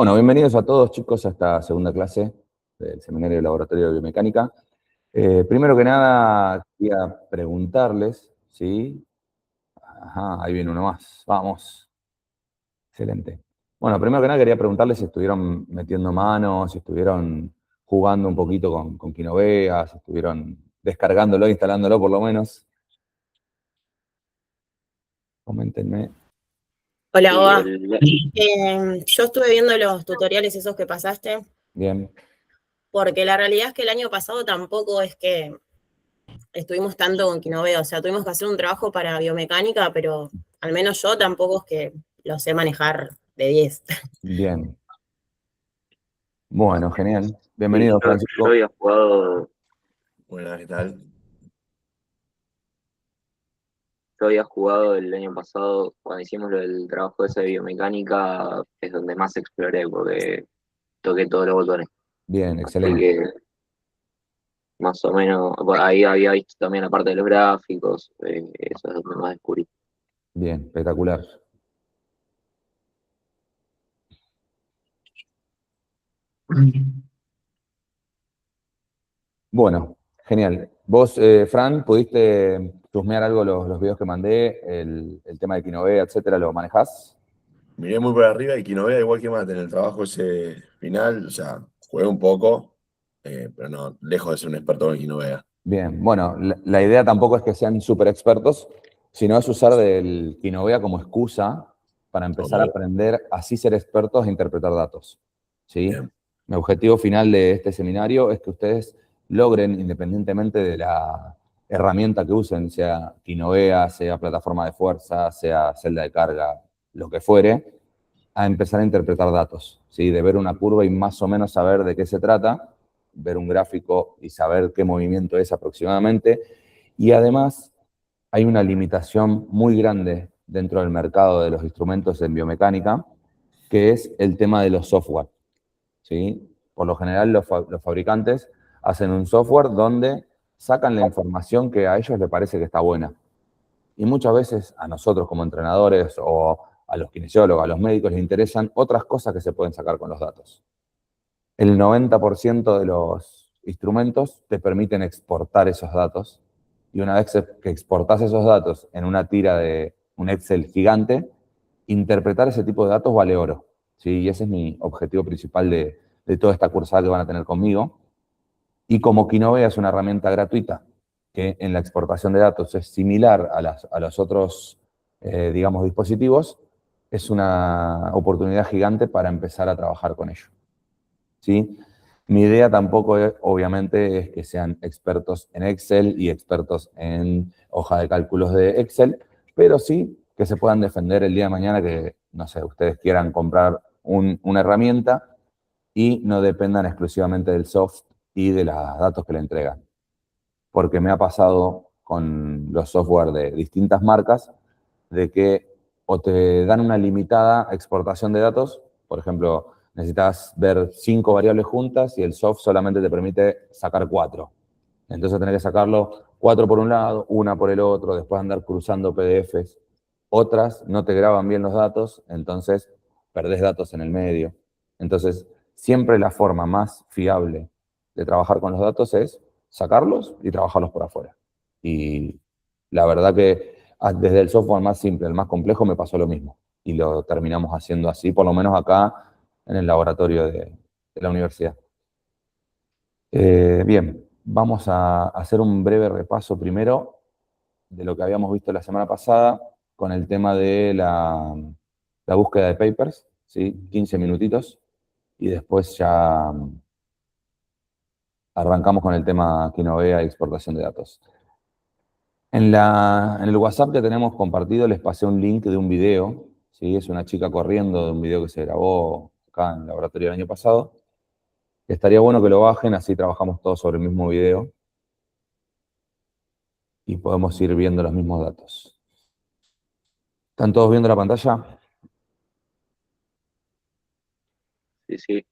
Bueno, bienvenidos a todos, chicos, a esta segunda clase del Seminario de Laboratorio de Biomecánica. Primero que nada, quería preguntarles, ¿sí? Ajá, ahí viene uno más, vamos. Excelente. Bueno, primero que nada quería preguntarles si estuvieron metiendo manos, si estuvieron jugando un poquito con Kinovea, si estuvieron descargándolo, instalándolo por lo menos. Coméntenme. Hola, Oa. Yo estuve viendo los tutoriales esos que pasaste, Bien. porque la realidad es que el año pasado tampoco es que estuvimos tanto con Kinovea, o sea, tuvimos que hacer un trabajo para biomecánica, pero al menos yo tampoco es que lo sé manejar de 10. Bien. Bueno, genial. Sí, Bienvenido, yo Francisco. había jugado, Buenas, ¿qué tal? yo había jugado el año pasado, cuando hicimos el trabajo ese de biomecánica, es donde más exploré, porque toqué todos los botones. Bien, Así excelente. que más o menos, bueno, ahí había visto también la parte de los gráficos, eso es donde más descubrí. Bien, espectacular. Bueno, genial. Vos, Fran, ¿pudiste chusmear algo los videos que mandé? El tema de Kinovea, etcétera, ¿lo manejás? Miré muy por arriba y Kinovea, igual que Mate, en el trabajo ese final, o sea, jugué un poco, pero no, lejos de ser un experto en Kinovea. Bien, bueno, la idea tampoco es que sean súper expertos, sino es usar del Kinovea como excusa para empezar a Ok. aprender, así ser expertos e interpretar datos. ¿Sí? Bien. Mi objetivo final de este seminario es que ustedes logren, independientemente de la herramienta que usen, sea Kinovea, sea plataforma de fuerza, sea celda de carga, lo que fuere, a empezar a interpretar datos, ¿sí? De ver una curva y más o menos saber de qué se trata, ver un gráfico y saber qué movimiento es aproximadamente. Y además hay una limitación muy grande dentro del mercado de los instrumentos en biomecánica, que es el tema de los software, ¿sí? Por lo general los fabricantes hacen un software donde sacan la información que a ellos les parece que está buena. Y muchas veces a nosotros como entrenadores o a los kinesiólogos, a los médicos les interesan otras cosas que se pueden sacar con los datos. El 90% de los instrumentos te permiten exportar esos datos y una vez que exportas esos datos en una tira de un Excel gigante, interpretar ese tipo de datos vale oro, ¿sí? Y ese es mi objetivo principal de toda esta cursada que van a tener conmigo. Y como Kinovea es una herramienta gratuita que en la exportación de datos es similar a los otros, digamos, dispositivos, es una oportunidad gigante para empezar a trabajar con ello. ¿Sí? Mi idea tampoco, obviamente, es que sean expertos en Excel y expertos en hoja de cálculos de Excel, pero sí que se puedan defender el día de mañana que, no sé, ustedes quieran comprar una herramienta y no dependan exclusivamente del soft y de los datos que le entregan. Porque me ha pasado con los software de distintas marcas de que o te dan una limitada exportación de datos, por ejemplo, necesitas ver 5 variables juntas y el soft solamente te permite sacar 4. Entonces tenés que sacarlo 4 por un lado, una por el otro, después andar cruzando PDFs. Otras no te graban bien los datos, entonces perdés datos en el medio. Entonces, siempre la forma más fiable de trabajar con los datos es sacarlos y trabajarlos por afuera. Y la verdad que desde el software más simple al más complejo me pasó lo mismo. Y lo terminamos haciendo así, por lo menos acá en el laboratorio de la universidad. Bien, vamos a hacer un breve repaso primero de lo que habíamos visto la semana pasada con el tema de la búsqueda de papers, ¿sí? 15 minutitos, y después ya arrancamos con el tema Kinovea y exportación de datos. En el WhatsApp que tenemos compartido les pasé un link de un video, ¿sí? Es una chica corriendo de un video que se grabó acá en el laboratorio el año pasado. Estaría bueno que lo bajen, así trabajamos todos sobre el mismo video y podemos ir viendo los mismos datos. ¿Están todos viendo la pantalla? Sí, sí.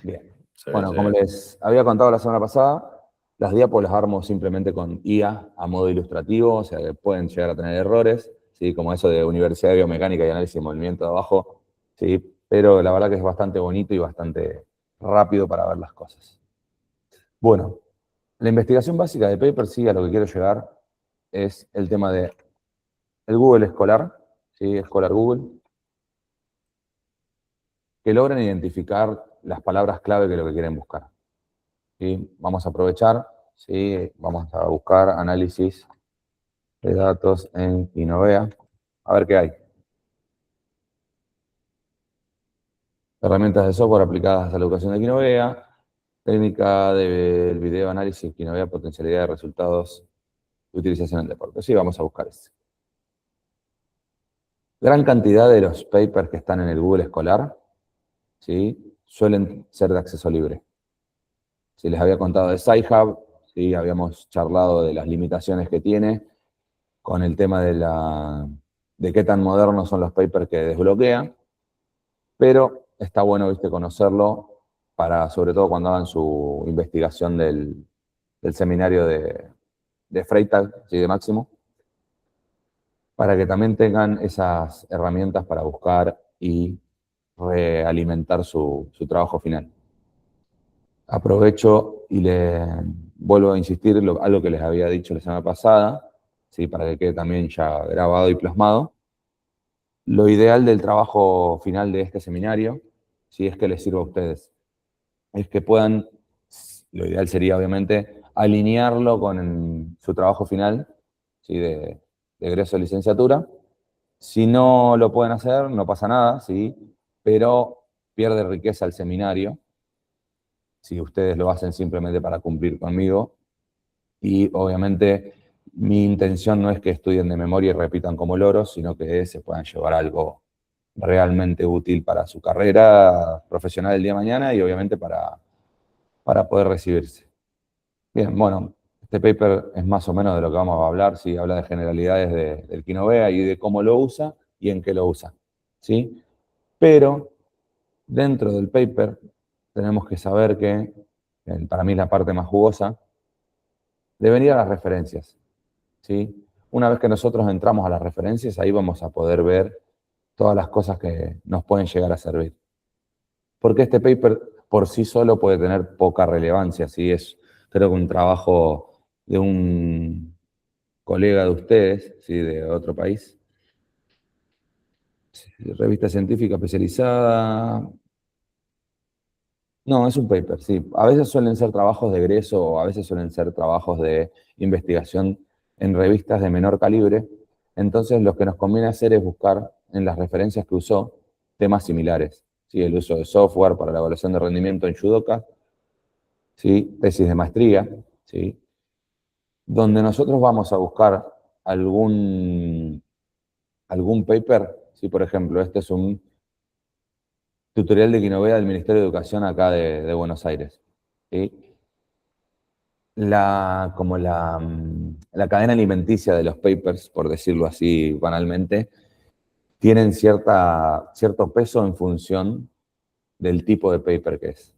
Bien. Se ve, Bueno, se como ve. les había contado la semana pasada, las diapos las armo simplemente con IA a modo ilustrativo, o sea que pueden llegar a tener errores, ¿sí? Como eso de Universidad de Biomecánica y Análisis de Movimiento de abajo, ¿sí? pero la verdad que es bastante bonito y bastante rápido para ver las cosas. Bueno, la investigación básica de paper, sí, a lo que quiero llegar, es el tema de el Google escolar, ¿sí? Escolar Google, que logren identificar las palabras clave que es lo que quieren buscar. ¿Sí? Vamos a aprovechar, ¿sí? Vamos a buscar análisis de datos en Kinovea, a ver qué hay. Herramientas de software aplicadas a la educación de Kinovea, técnica del video análisis Kinovea, potencialidad de resultados de utilización en deporte. Sí, vamos a buscar este. Gran cantidad de los papers que están en el Google escolar, ¿sí? Suelen ser de acceso libre. Si les había contado de Sci-Hub, ¿sí? Habíamos charlado de las limitaciones que tiene con el tema de qué tan modernos son los papers que desbloquea, pero está bueno, viste, conocerlo para, sobre todo cuando hagan su investigación del seminario de Freytag, ¿sí? De Máximo, para que también tengan esas herramientas para buscar y realimentar su trabajo final. Aprovecho y le vuelvo a insistir algo que les había dicho la semana pasada, ¿sí? Para que quede también ya grabado y plasmado. Lo ideal del trabajo final de este seminario, si es que les sirva a ustedes, es que puedan, lo ideal sería obviamente, alinearlo con su trabajo final, ¿sí? de egreso de licenciatura. Si no lo pueden hacer, no pasa nada, ¿sí? Pero pierde riqueza el seminario si ustedes lo hacen simplemente para cumplir conmigo. Y obviamente mi intención no es que estudien de memoria y repitan como loros, sino que se puedan llevar algo realmente útil para su carrera profesional el día de mañana y obviamente para poder recibirse. Bien, bueno, este paper es más o menos de lo que vamos a hablar, ¿sí? Habla de generalidades del Kinovea y de cómo lo usa y en qué lo usa, ¿sí? Pero dentro del paper tenemos que saber que, para mí la parte más jugosa, de venir a las referencias, ¿sí? Una vez que nosotros entramos a las referencias, ahí vamos a poder ver todas las cosas que nos pueden llegar a servir. Porque este paper por sí solo puede tener poca relevancia, ¿sí? Es, creo que un trabajo de un colega de ustedes, ¿sí? De otro país. Revista científica especializada. No, es un paper, sí. A veces suelen ser trabajos de egreso o a veces suelen ser trabajos de investigación en revistas de menor calibre. Entonces, lo que nos conviene hacer es buscar en las referencias que usó temas similares. ¿Sí? El uso de software para la evaluación de rendimiento en Judoka, ¿sí? Tesis de maestría, ¿sí? Donde nosotros vamos a buscar algún paper, ¿sí? Por ejemplo, este es un tutorial de Kinovea del Ministerio de Educación acá de Buenos Aires, ¿sí? La cadena alimenticia de los papers, por decirlo así banalmente, tienen cierto peso en función del tipo de paper que es.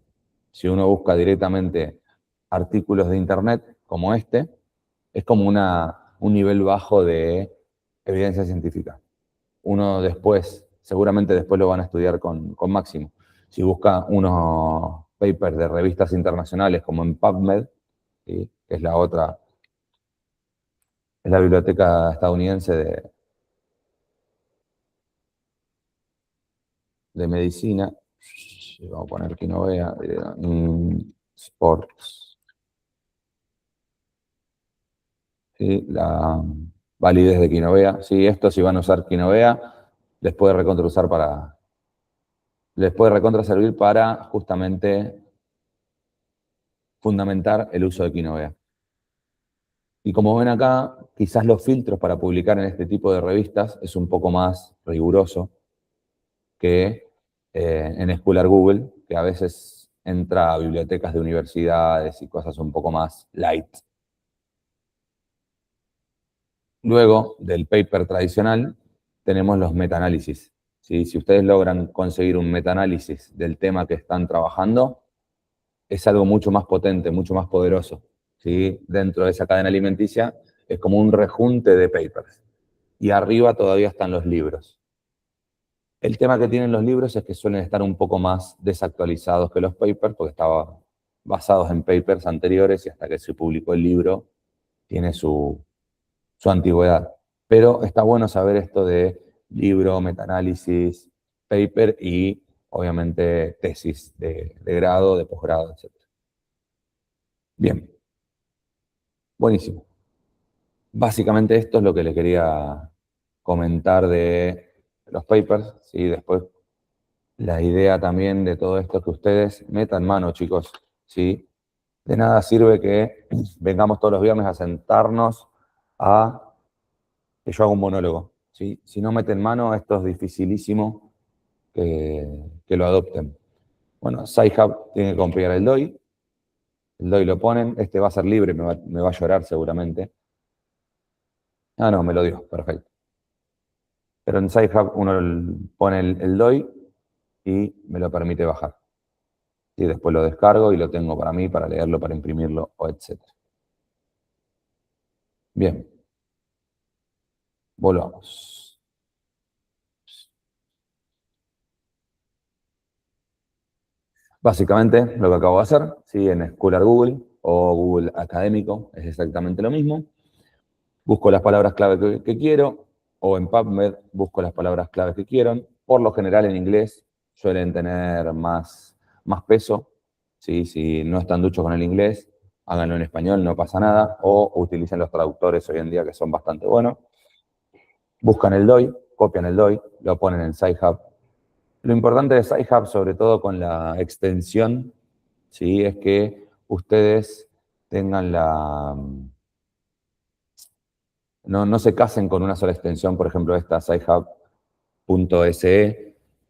Si uno busca directamente artículos de internet como este, es como un nivel bajo de evidencia científica. Uno después, seguramente después lo van a estudiar con Máximo. Si busca unos papers de revistas internacionales como en PubMed, ¿sí? Que es es la biblioteca estadounidense de medicina. Vamos a poner Kinovea, Sports. ¿Sí? La validez de Kinovea. Sí, esto si van a usar Kinovea, les puede recontra servir para justamente fundamentar el uso de Kinovea. Y como ven acá, quizás los filtros para publicar en este tipo de revistas es un poco más riguroso que en Scholar Google, que a veces entra a bibliotecas de universidades y cosas un poco más light. Luego del paper tradicional, tenemos los metaanálisis. ¿Sí? Si ustedes logran conseguir un metaanálisis del tema que están trabajando, es algo mucho más potente, mucho más poderoso. ¿Sí? Dentro de esa cadena alimenticia es como un rejunte de papers. Y arriba todavía están los libros. El tema que tienen los libros es que suelen estar un poco más desactualizados que los papers, porque estaban basados en papers anteriores y hasta que se publicó el libro tiene su antigüedad. Pero está bueno saber esto de libro, metaanálisis, paper y obviamente tesis de grado, de posgrado, etc. Bien, buenísimo. Básicamente esto es lo que le quería comentar de los papers, ¿sí? Después la idea también de todo esto es que ustedes metan mano, chicos, ¿sí? De nada sirve que vengamos todos los viernes a sentarnos a que yo haga un monólogo, ¿sí? Si no meten mano, esto es dificilísimo que lo adopten. Bueno, Sci-Hub tiene que compilar el DOI lo ponen, este va a ser libre, me va a llorar seguramente. Ah, no, me lo dio, perfecto. Pero en Sci-Hub uno pone el DOI y me lo permite bajar. Y después lo descargo y lo tengo para mí, para leerlo, para imprimirlo, o etc. Bien. Volvamos. Básicamente lo que acabo de hacer, ¿sí? En Scholar Google o Google Académico es exactamente lo mismo. Busco las palabras clave que quiero, o en PubMed busco las palabras claves que quiero. Por lo general en inglés suelen tener más peso, ¿sí? Si no están duchos con el inglés, háganlo en español, no pasa nada, o utilicen los traductores hoy en día que son bastante buenos. Buscan el DOI, copian el DOI, lo ponen en Sci-Hub. Lo importante de Sci-Hub, sobre todo con la extensión, ¿sí? Es que ustedes tengan no se casen con una sola extensión, por ejemplo, esta sci-hub.se,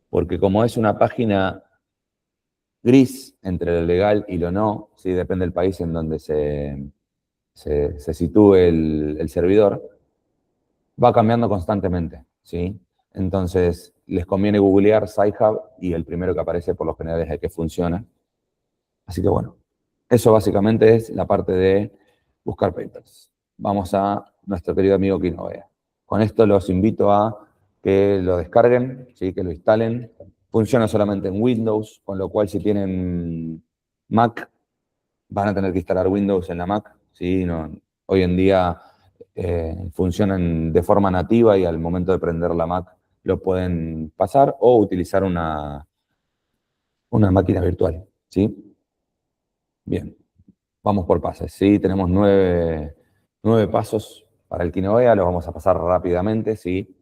porque como es una página gris entre lo legal y lo no, ¿sí? Depende del país en donde se sitúe el servidor, va cambiando constantemente, ¿sí? Entonces, les conviene googlear Sci-Hub y el primero que aparece por lo general es el que funciona. Así que bueno, eso básicamente es la parte de buscar papers. Vamos a nuestro querido amigo Kinovea. Con esto los invito a que lo descarguen, ¿sí? Que lo instalen. Funciona solamente en Windows, con lo cual si tienen Mac, van a tener que instalar Windows en la Mac, ¿sí? No, hoy en día funcionan de forma nativa y al momento de prender la Mac lo pueden pasar o utilizar una máquina virtual, ¿sí? Bien, vamos por pases, ¿sí? Tenemos 9 pasos para el Kinovea, los vamos a pasar rápidamente, ¿sí?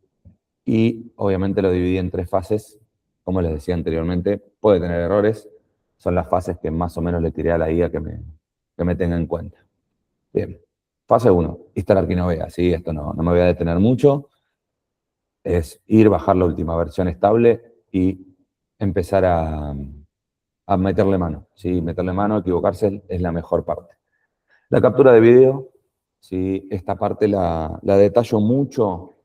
Y obviamente lo dividí en 3 fases, como les decía anteriormente, puede tener errores, son las fases que más o menos le tiré a la IA que me tenga en cuenta. Bien, fase 1, instalar Kinovea, ¿sí? Esto no me voy a detener mucho, es ir, bajar la última versión estable y empezar a meterle mano, ¿sí? Meterle mano, equivocarse es la mejor parte. La captura de video, ¿sí? Esta parte la detallo mucho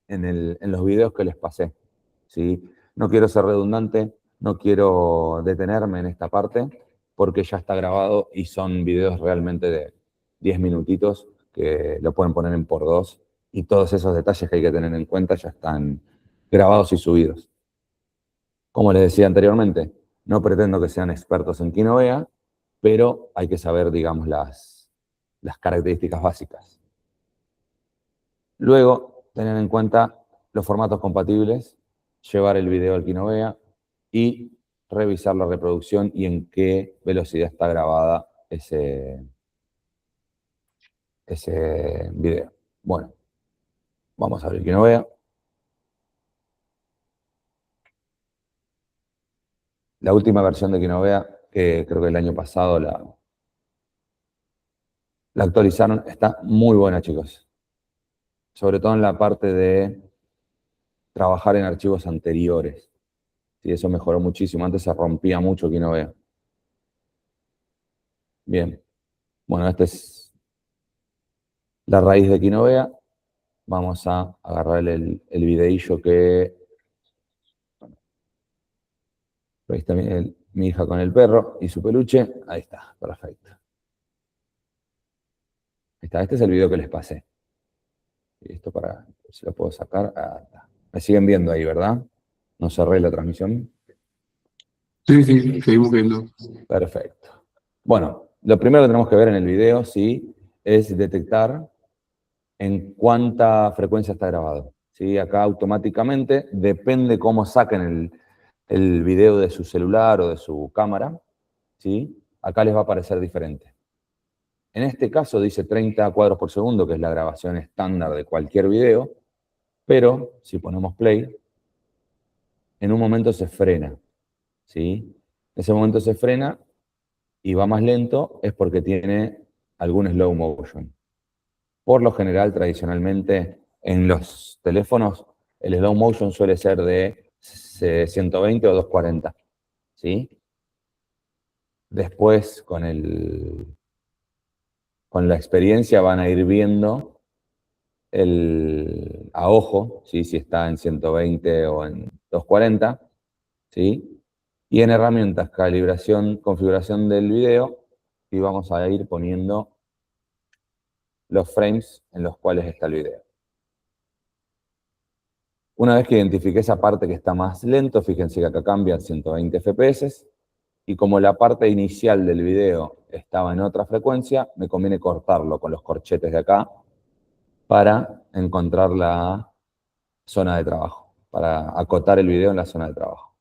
en los videos que les pasé, ¿sí? No quiero ser redundante, no quiero detenerme en esta parte, porque ya está grabado y son videos realmente de 10 minutitos que lo pueden poner en por 2 y todos esos detalles que hay que tener en cuenta ya están grabados y subidos. Como les decía anteriormente, no pretendo que sean expertos en Kinovea, pero hay que saber, digamos, las características básicas. Luego, tener en cuenta los formatos compatibles, llevar el video al Kinovea y revisar la reproducción y en qué velocidad está grabada ese video. Bueno, vamos a abrir Kinovea. La última versión de Kinovea, que creo que el año pasado la actualizaron, está muy buena, chicos. Sobre todo en la parte de trabajar en archivos anteriores. Sí, eso mejoró muchísimo. Antes se rompía mucho Kinovea. Bien. Bueno, esta es la raíz de Kinovea. Vamos a agarrar el videillo que... Ahí está mi hija con el perro y su peluche. Ahí está, perfecto. Ahí está, este es el video que les pasé. Y esto para... Si lo puedo sacar. Ah, está. Me siguen viendo ahí, ¿verdad? ¿No cerré la transmisión? Sí, sí, seguimos viendo. Perfecto. Bueno, lo primero que tenemos que ver en el video, sí, es detectar en cuánta frecuencia está grabado. ¿Sí? Acá automáticamente, depende cómo saquen el video de su celular o de su cámara, ¿sí? Acá les va a aparecer diferente. En este caso dice 30 cuadros por segundo, que es la grabación estándar de cualquier video, pero si ponemos play, en un momento se frena, ¿sí? En ese momento se frena y va más lento, es porque tiene algún slow motion. Por lo general, tradicionalmente, en los teléfonos, el slow motion suele ser de 120 o 240, ¿sí? Después, con la experiencia, van a ir viendo a ojo, ¿sí? Si está en 120 o en 240, ¿sí? Y en herramientas, calibración, configuración del video, y vamos a ir poniendo los frames en los cuales está el video. Una vez que identifique esa parte que está más lento, fíjense que acá cambia a 120 FPS, y como la parte inicial del video estaba en otra frecuencia, me conviene cortarlo con los corchetes de acá para encontrar la zona de trabajo, para acotar el video en la zona de trabajo.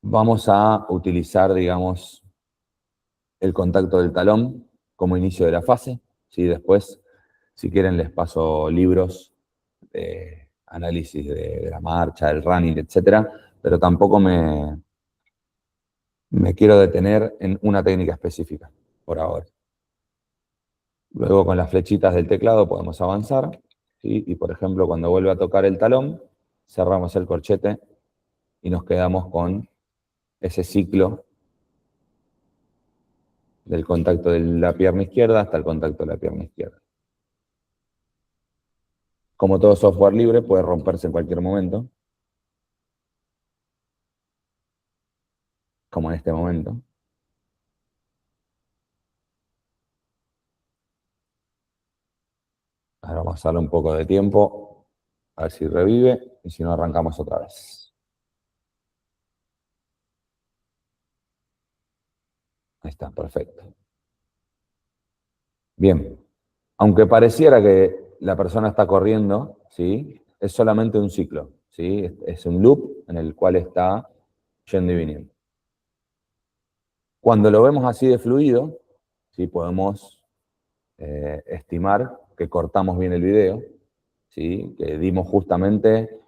Vamos a utilizar, digamos, el contacto del talón como inicio de la fase, ¿sí? Después, si quieren, les paso libros de análisis de la marcha, del running, etcétera, pero tampoco me quiero detener en una técnica específica por ahora. Luego, con las flechitas del teclado podemos avanzar, ¿sí? Y, por ejemplo, cuando vuelve a tocar el talón, cerramos el corchete y nos quedamos con ese ciclo del contacto de la pierna izquierda hasta el contacto de la pierna izquierda. Como todo software libre, puede romperse en cualquier momento, como en este momento. Ahora vamos a darle un poco de tiempo, a ver si revive, y si no, arrancamos otra vez. Ahí está, perfecto. Bien. Aunque pareciera que la persona está corriendo, ¿sí? Es solamente un ciclo, ¿sí? Es un loop en el cual está yendo y viniendo. Cuando lo vemos así de fluido, ¿sí? Podemos estimar que cortamos bien el video, ¿sí? Que dimos justamente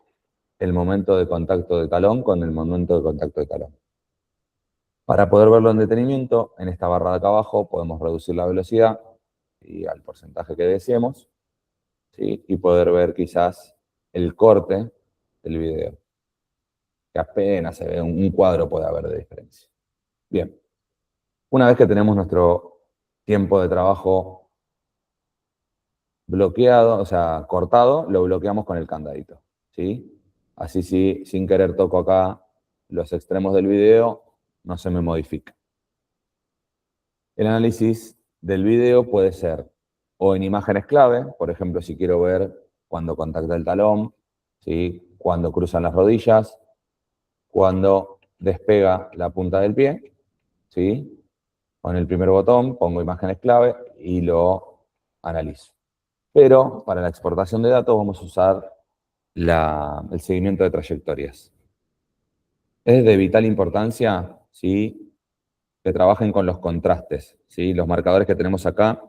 el momento de contacto de talón con el momento de contacto de talón. Para poder verlo en detenimiento, en esta barra de acá abajo podemos reducir la velocidad y al porcentaje que deseemos, ¿sí? Y poder ver quizás el corte del video, que apenas se ve, un cuadro puede haber de diferencia. Bien, una vez que tenemos nuestro tiempo de trabajo bloqueado, o sea, cortado, lo bloqueamos con el candadito, ¿sí? Así si sin querer toco acá los extremos del video, no se me modifica. El análisis del video puede ser o en imágenes clave, por ejemplo, si quiero ver cuando contacta el talón, ¿sí? Cuando cruzan las rodillas, cuando despega la punta del pie, ¿sí? Con el primer botón pongo imágenes clave y lo analizo. Pero para la exportación de datos vamos a usar el seguimiento de trayectorias. Es de vital importancia, ¿sí? Que trabajen con los contrastes, ¿sí? Los marcadores que tenemos acá,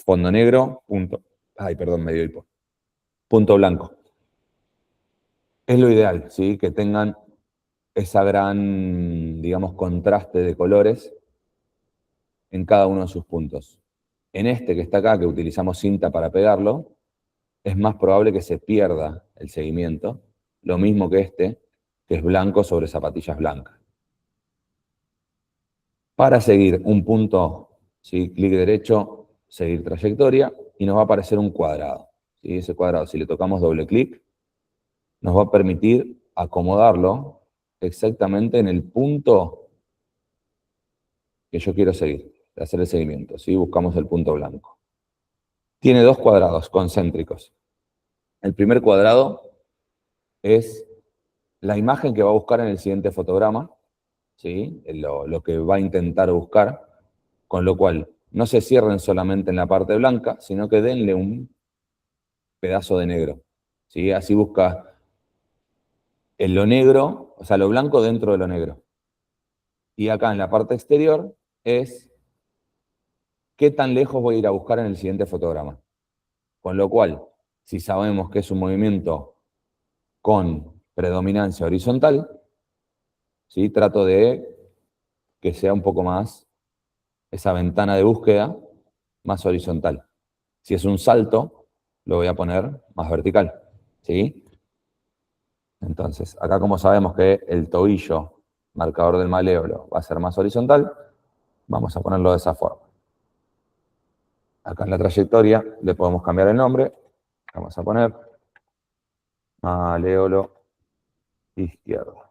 fondo negro, punto, ay, perdón, me dio hipo, punto blanco. Es lo ideal, ¿sí? Que tengan esa gran, digamos, contraste de colores en cada uno de sus puntos. En este que está acá, que utilizamos cinta para pegarlo, es más probable que se pierda el seguimiento, lo mismo que este, que es blanco sobre zapatillas blancas. Para seguir un punto, ¿sí? Clic derecho, seguir trayectoria, y nos va a aparecer un cuadrado, ¿sí? Ese cuadrado, si le tocamos doble clic, nos va a permitir acomodarlo exactamente en el punto que yo quiero seguir, de hacer el seguimiento, ¿sí? Buscamos el punto blanco. Tiene dos cuadrados concéntricos. El primer cuadrado es la imagen que va a buscar en el siguiente fotograma, ¿sí? Lo que va a intentar buscar, con lo cual no se cierren solamente en la parte blanca, sino que denle un pedazo de negro, ¿sí? Así busca en lo negro, o sea, lo blanco dentro de lo negro. Y acá en la parte exterior es qué tan lejos voy a ir a buscar en el siguiente fotograma. Con lo cual, si sabemos que es un movimiento con predominancia horizontal, ¿sí? Trato de que sea un poco más, esa ventana de búsqueda, más horizontal. Si es un salto, lo voy a poner más vertical, ¿sí? Entonces, acá como sabemos que el tobillo, marcador del maléolo, va a ser más horizontal, vamos a ponerlo de esa forma. Acá en la trayectoria le podemos cambiar el nombre. Vamos a poner maléolo izquierdo.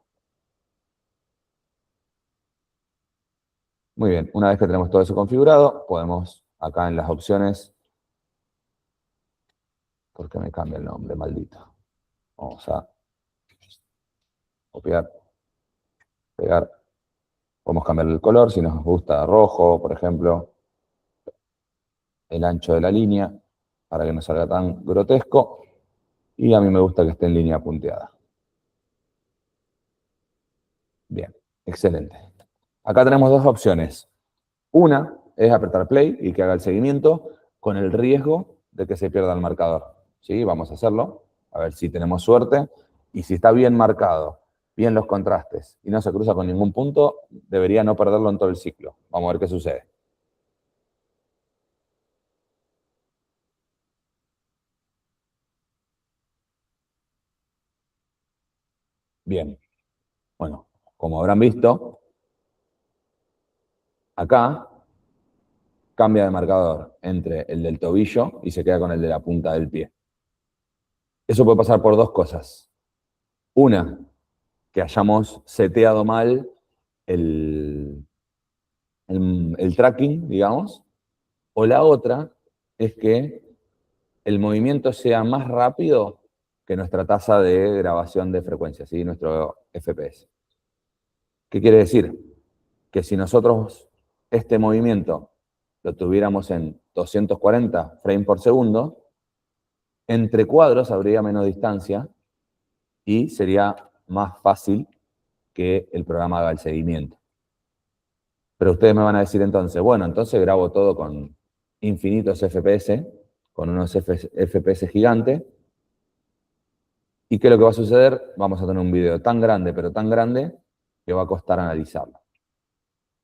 Muy bien, una vez que tenemos todo eso configurado, podemos acá en las opciones, ¿por qué me cambia el nombre, maldito? Vamos a copiar, pegar. Podemos cambiar el color, si nos gusta rojo, por ejemplo. El ancho de la línea, para que no salga tan grotesco. Y a mí me gusta que esté en línea punteada. Bien, excelente. Acá tenemos dos opciones. Una es apretar play y que haga el seguimiento con el riesgo de que se pierda el marcador. ¿Sí? Vamos a hacerlo, a ver si tenemos suerte. Y si está bien marcado, bien los contrastes y no se cruza con ningún punto, debería no perderlo en todo el ciclo. Vamos a ver qué sucede. Bien. Bueno, como habrán visto, acá cambia de marcador entre el del tobillo y se queda con el de la punta del pie. Eso puede pasar por dos cosas. Una, que hayamos seteado mal el tracking, digamos. O la otra es que el movimiento sea más rápido que nuestra tasa de grabación de frecuencia, ¿sí? Nuestro FPS. ¿Qué quiere decir? Que si nosotros este movimiento lo tuviéramos en 240 frames por segundo, entre cuadros habría menos distancia y sería más fácil que el programa haga el seguimiento. Pero ustedes me van a decir entonces, bueno, entonces grabo todo con infinitos FPS, con unos FPS gigantes. ¿Y qué es lo que va a suceder? Vamos a tener un video tan grande, pero tan grande, que va a costar analizarlo.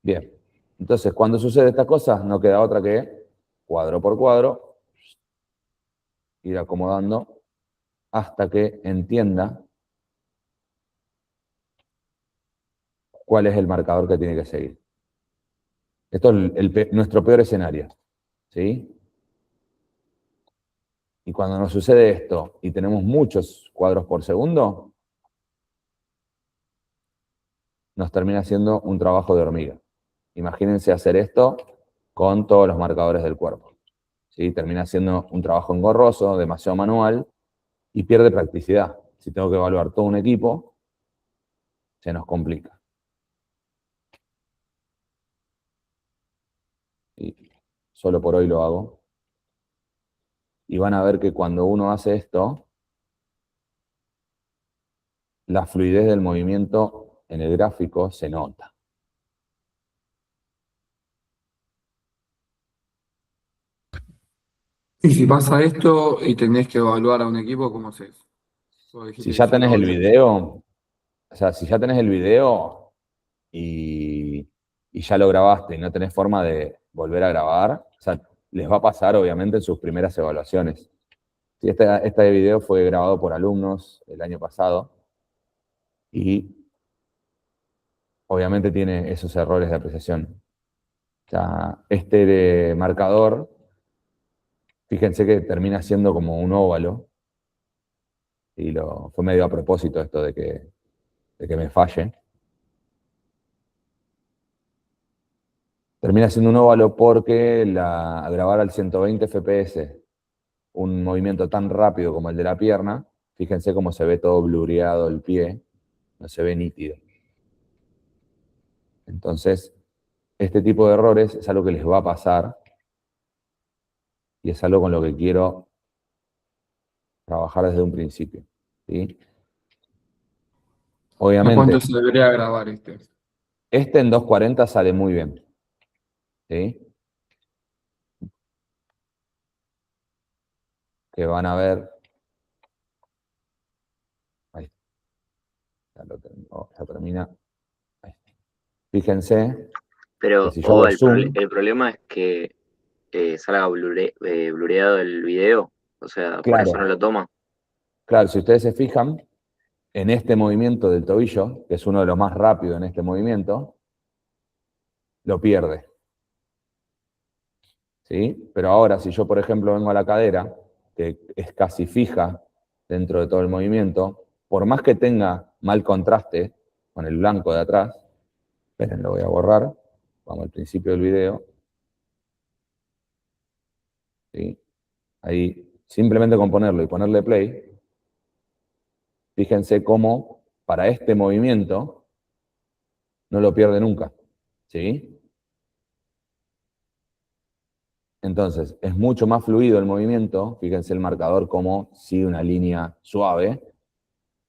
Bien, entonces cuando sucede estas cosas, no queda otra que cuadro por cuadro, ir acomodando hasta que entienda cuál es el marcador que tiene que seguir. Esto es nuestro peor escenario, ¿sí? Y cuando nos sucede esto y tenemos muchos cuadros por segundo, nos termina siendo un trabajo de hormiga. Imagínense hacer esto con todos los marcadores del cuerpo, ¿sí? Termina siendo un trabajo engorroso, demasiado manual y pierde practicidad. Si tengo que evaluar todo un equipo, se nos complica. Y solo por hoy lo hago. Y van a ver que cuando uno hace esto, la fluidez del movimiento en el gráfico se nota. Y si pasa esto y tenés que evaluar a un equipo, ¿cómo haces? Vos dijiste Si que ya son tenés el dobles. video, o sea, si ya tenés el video y ya lo grabaste y no tenés forma de volver a grabar, o sea, les va a pasar obviamente en sus primeras evaluaciones. Sí, este video fue grabado por alumnos el año pasado y obviamente tiene esos errores de apreciación. O sea, este de marcador, fíjense que termina siendo como un óvalo y fue medio a propósito esto de que me falle. Termina siendo un óvalo porque al grabar al 120 FPS un movimiento tan rápido como el de la pierna, Fíjense cómo se ve todo blureado el pie, no se ve nítido. Entonces, este tipo de errores es algo que les va a pasar y es algo con lo que quiero trabajar desde un principio, ¿sí? ¿A Obviamente, cuánto se debería grabar este? este en 240 sale muy bien, ¿sí? Que van a ver, ahí, ya termina. Ahí. Fíjense que Pero, si yo hago zoom, el problema es que salga blureado el video, o sea, por eso no claro, lo toma. claro, si ustedes se fijan, en este movimiento del tobillo, que es uno de los más rápidos en este movimiento, lo pierde, ¿sí? Pero ahora, si yo, por ejemplo, vengo a la cadera, que es casi fija dentro de todo el movimiento, por más que tenga mal contraste con el blanco de atrás, esperen, lo voy a borrar, vamos al principio del video, ¿sí? Ahí, simplemente con ponerlo y ponerle play, fíjense cómo para este movimiento no lo pierde nunca, ¿sí? Entonces, es mucho más fluido el movimiento, fíjense el marcador como sigue una línea suave,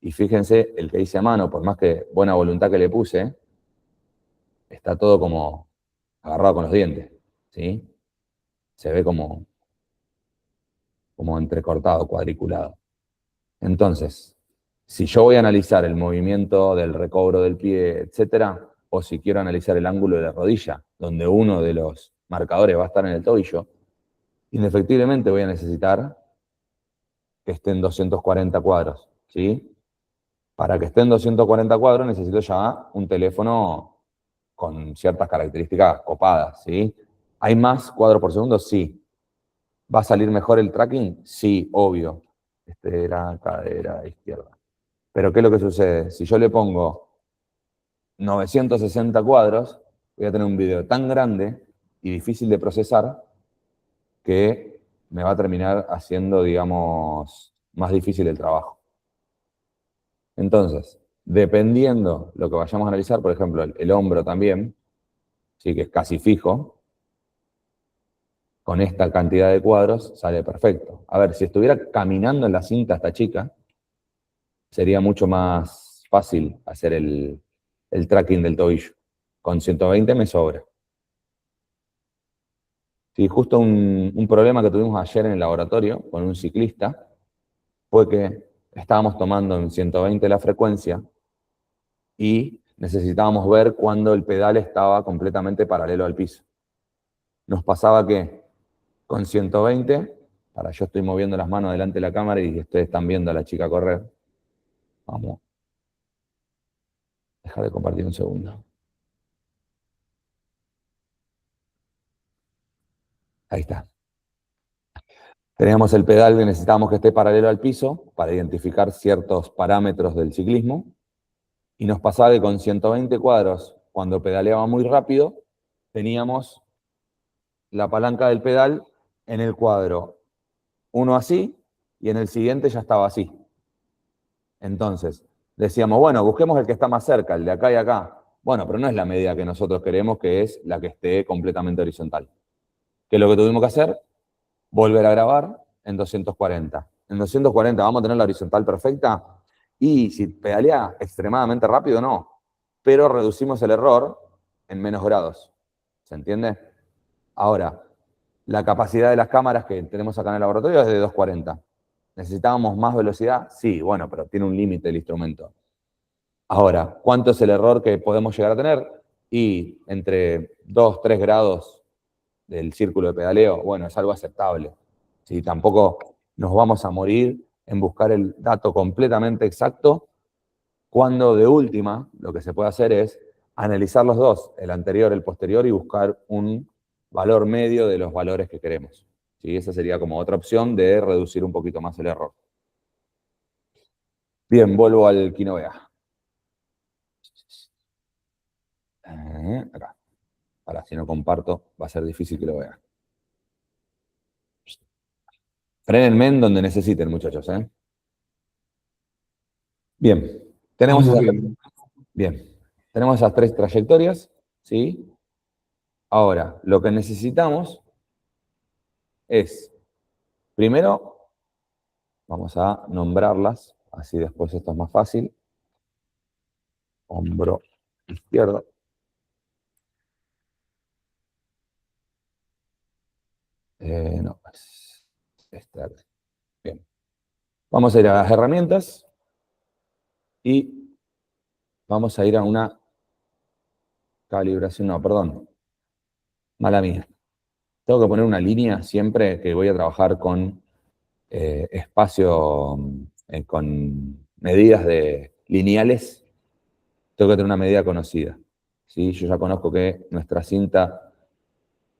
y fíjense el que hice a mano, por más que buena voluntad que le puse, está todo como agarrado con los dientes, ¿sí? Se ve como entrecortado, cuadriculado. Entonces, si yo voy a analizar el movimiento del recobro del pie, etcétera, o si quiero analizar el ángulo de la rodilla, donde uno de los marcadores va a estar en el tobillo, indefectiblemente voy a necesitar que esté en 240 cuadros, ¿sí? Para que esté en 240 cuadros necesito ya un teléfono con ciertas características copadas, ¿sí? ¿Hay más cuadros por segundo? Sí. ¿Va a salir mejor el tracking? Sí, obvio. Estera, cadera, izquierda. Pero ¿qué es lo que sucede? Si yo le pongo 960 cuadros, voy a tener un video tan grande y difícil de procesar que me va a terminar haciendo, digamos, más difícil el trabajo. Entonces, dependiendo lo que vayamos a analizar, por ejemplo, el hombro también, sí que es casi fijo, con esta cantidad de cuadros sale perfecto. A ver, si estuviera caminando en la cinta esta chica, sería mucho más fácil hacer el tracking del tobillo. Con 120 me sobra. Sí, justo un problema que tuvimos ayer en el laboratorio con un ciclista fue que estábamos tomando en 120 la frecuencia y necesitábamos ver cuando el pedal estaba completamente paralelo al piso. Nos pasaba que con 120, para yo estoy moviendo las manos delante de la cámara y ustedes están viendo a la chica correr. Vamos. Dejar de compartir un segundo. Ahí está. Teníamos el pedal que necesitábamos que esté paralelo al piso para identificar ciertos parámetros del ciclismo. Y nos pasaba que con 120 cuadros, cuando pedaleaba muy rápido, teníamos la palanca del pedal en el cuadro, uno así, y en el siguiente ya estaba así. Entonces, decíamos, bueno, busquemos el que está más cerca, el de acá y acá. Bueno, pero no es la medida que nosotros queremos, que es la que esté completamente horizontal. ¿Qué es lo que tuvimos que hacer? Volver a grabar en 240. En 240 vamos a tener la horizontal perfecta y si pedalea extremadamente rápido, no. Pero reducimos el error en menos grados. ¿Se entiende? Ahora, la capacidad de las cámaras que tenemos acá en el laboratorio es de 240. ¿Necesitábamos más velocidad? Sí, bueno, pero tiene un límite el instrumento. Ahora, ¿cuánto es el error que podemos llegar a tener? Y entre 2, 3 grados del círculo de pedaleo, bueno, es algo aceptable. ¿Sí? Tampoco nos vamos a morir en buscar el dato completamente exacto, cuando de última lo que se puede hacer es analizar los dos, el anterior, el posterior, y buscar un valor medio de los valores que queremos. ¿Sí? Esa sería como otra opción de reducir un poquito más el error. Bien, vuelvo al Quinovea. Acá. Ahora, si no comparto, va a ser difícil que lo vean. Frénenme en donde necesiten, muchachos, ¿eh? Bien, tenemos Vamos esas, bien. bien, tenemos esas 3 trayectorias, ¿sí? Ahora, lo que necesitamos es, primero, vamos a nombrarlas, así después esto es más fácil. Hombro izquierdo. No, es esta. Bien. Vamos a ir a las herramientas y vamos a ir a una calibración, no, perdón, mala mía. Tengo que poner una línea siempre que voy a trabajar con espacio, con medidas lineales. Tengo que tener una medida conocida. ¿Sí? Yo ya conozco que nuestra cinta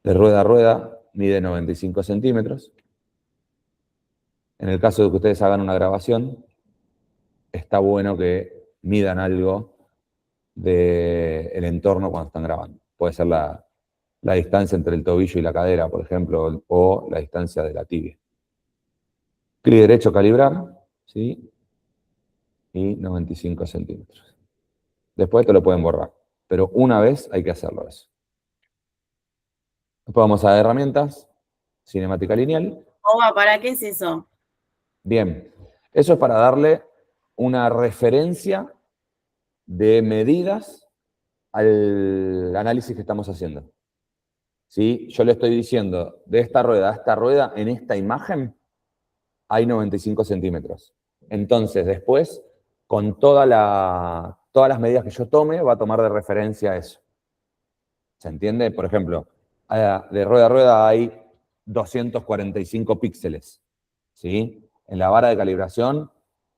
de rueda a rueda mide 95 centímetros. En el caso de que ustedes hagan una grabación, está bueno que midan algo del entorno cuando están grabando. Puede ser la distancia entre el tobillo y la cadera, por ejemplo, o la distancia de la tibia. Clic derecho, calibrar, ¿sí? Y 95 centímetros. Después te lo pueden borrar, pero una vez hay que hacerlo eso. Después vamos a herramientas, cinemática lineal. Oba, ¿para qué es eso? Bien, eso es para darle una referencia de medidas al análisis que estamos haciendo. ¿Sí? Yo le estoy diciendo, de esta rueda a esta rueda, en esta imagen, hay 95 centímetros. Entonces, después, con todas las medidas que yo tome, va a tomar de referencia eso. ¿Se entiende? Por ejemplo, de rueda a rueda hay 245 píxeles. ¿Sí? En la vara de calibración,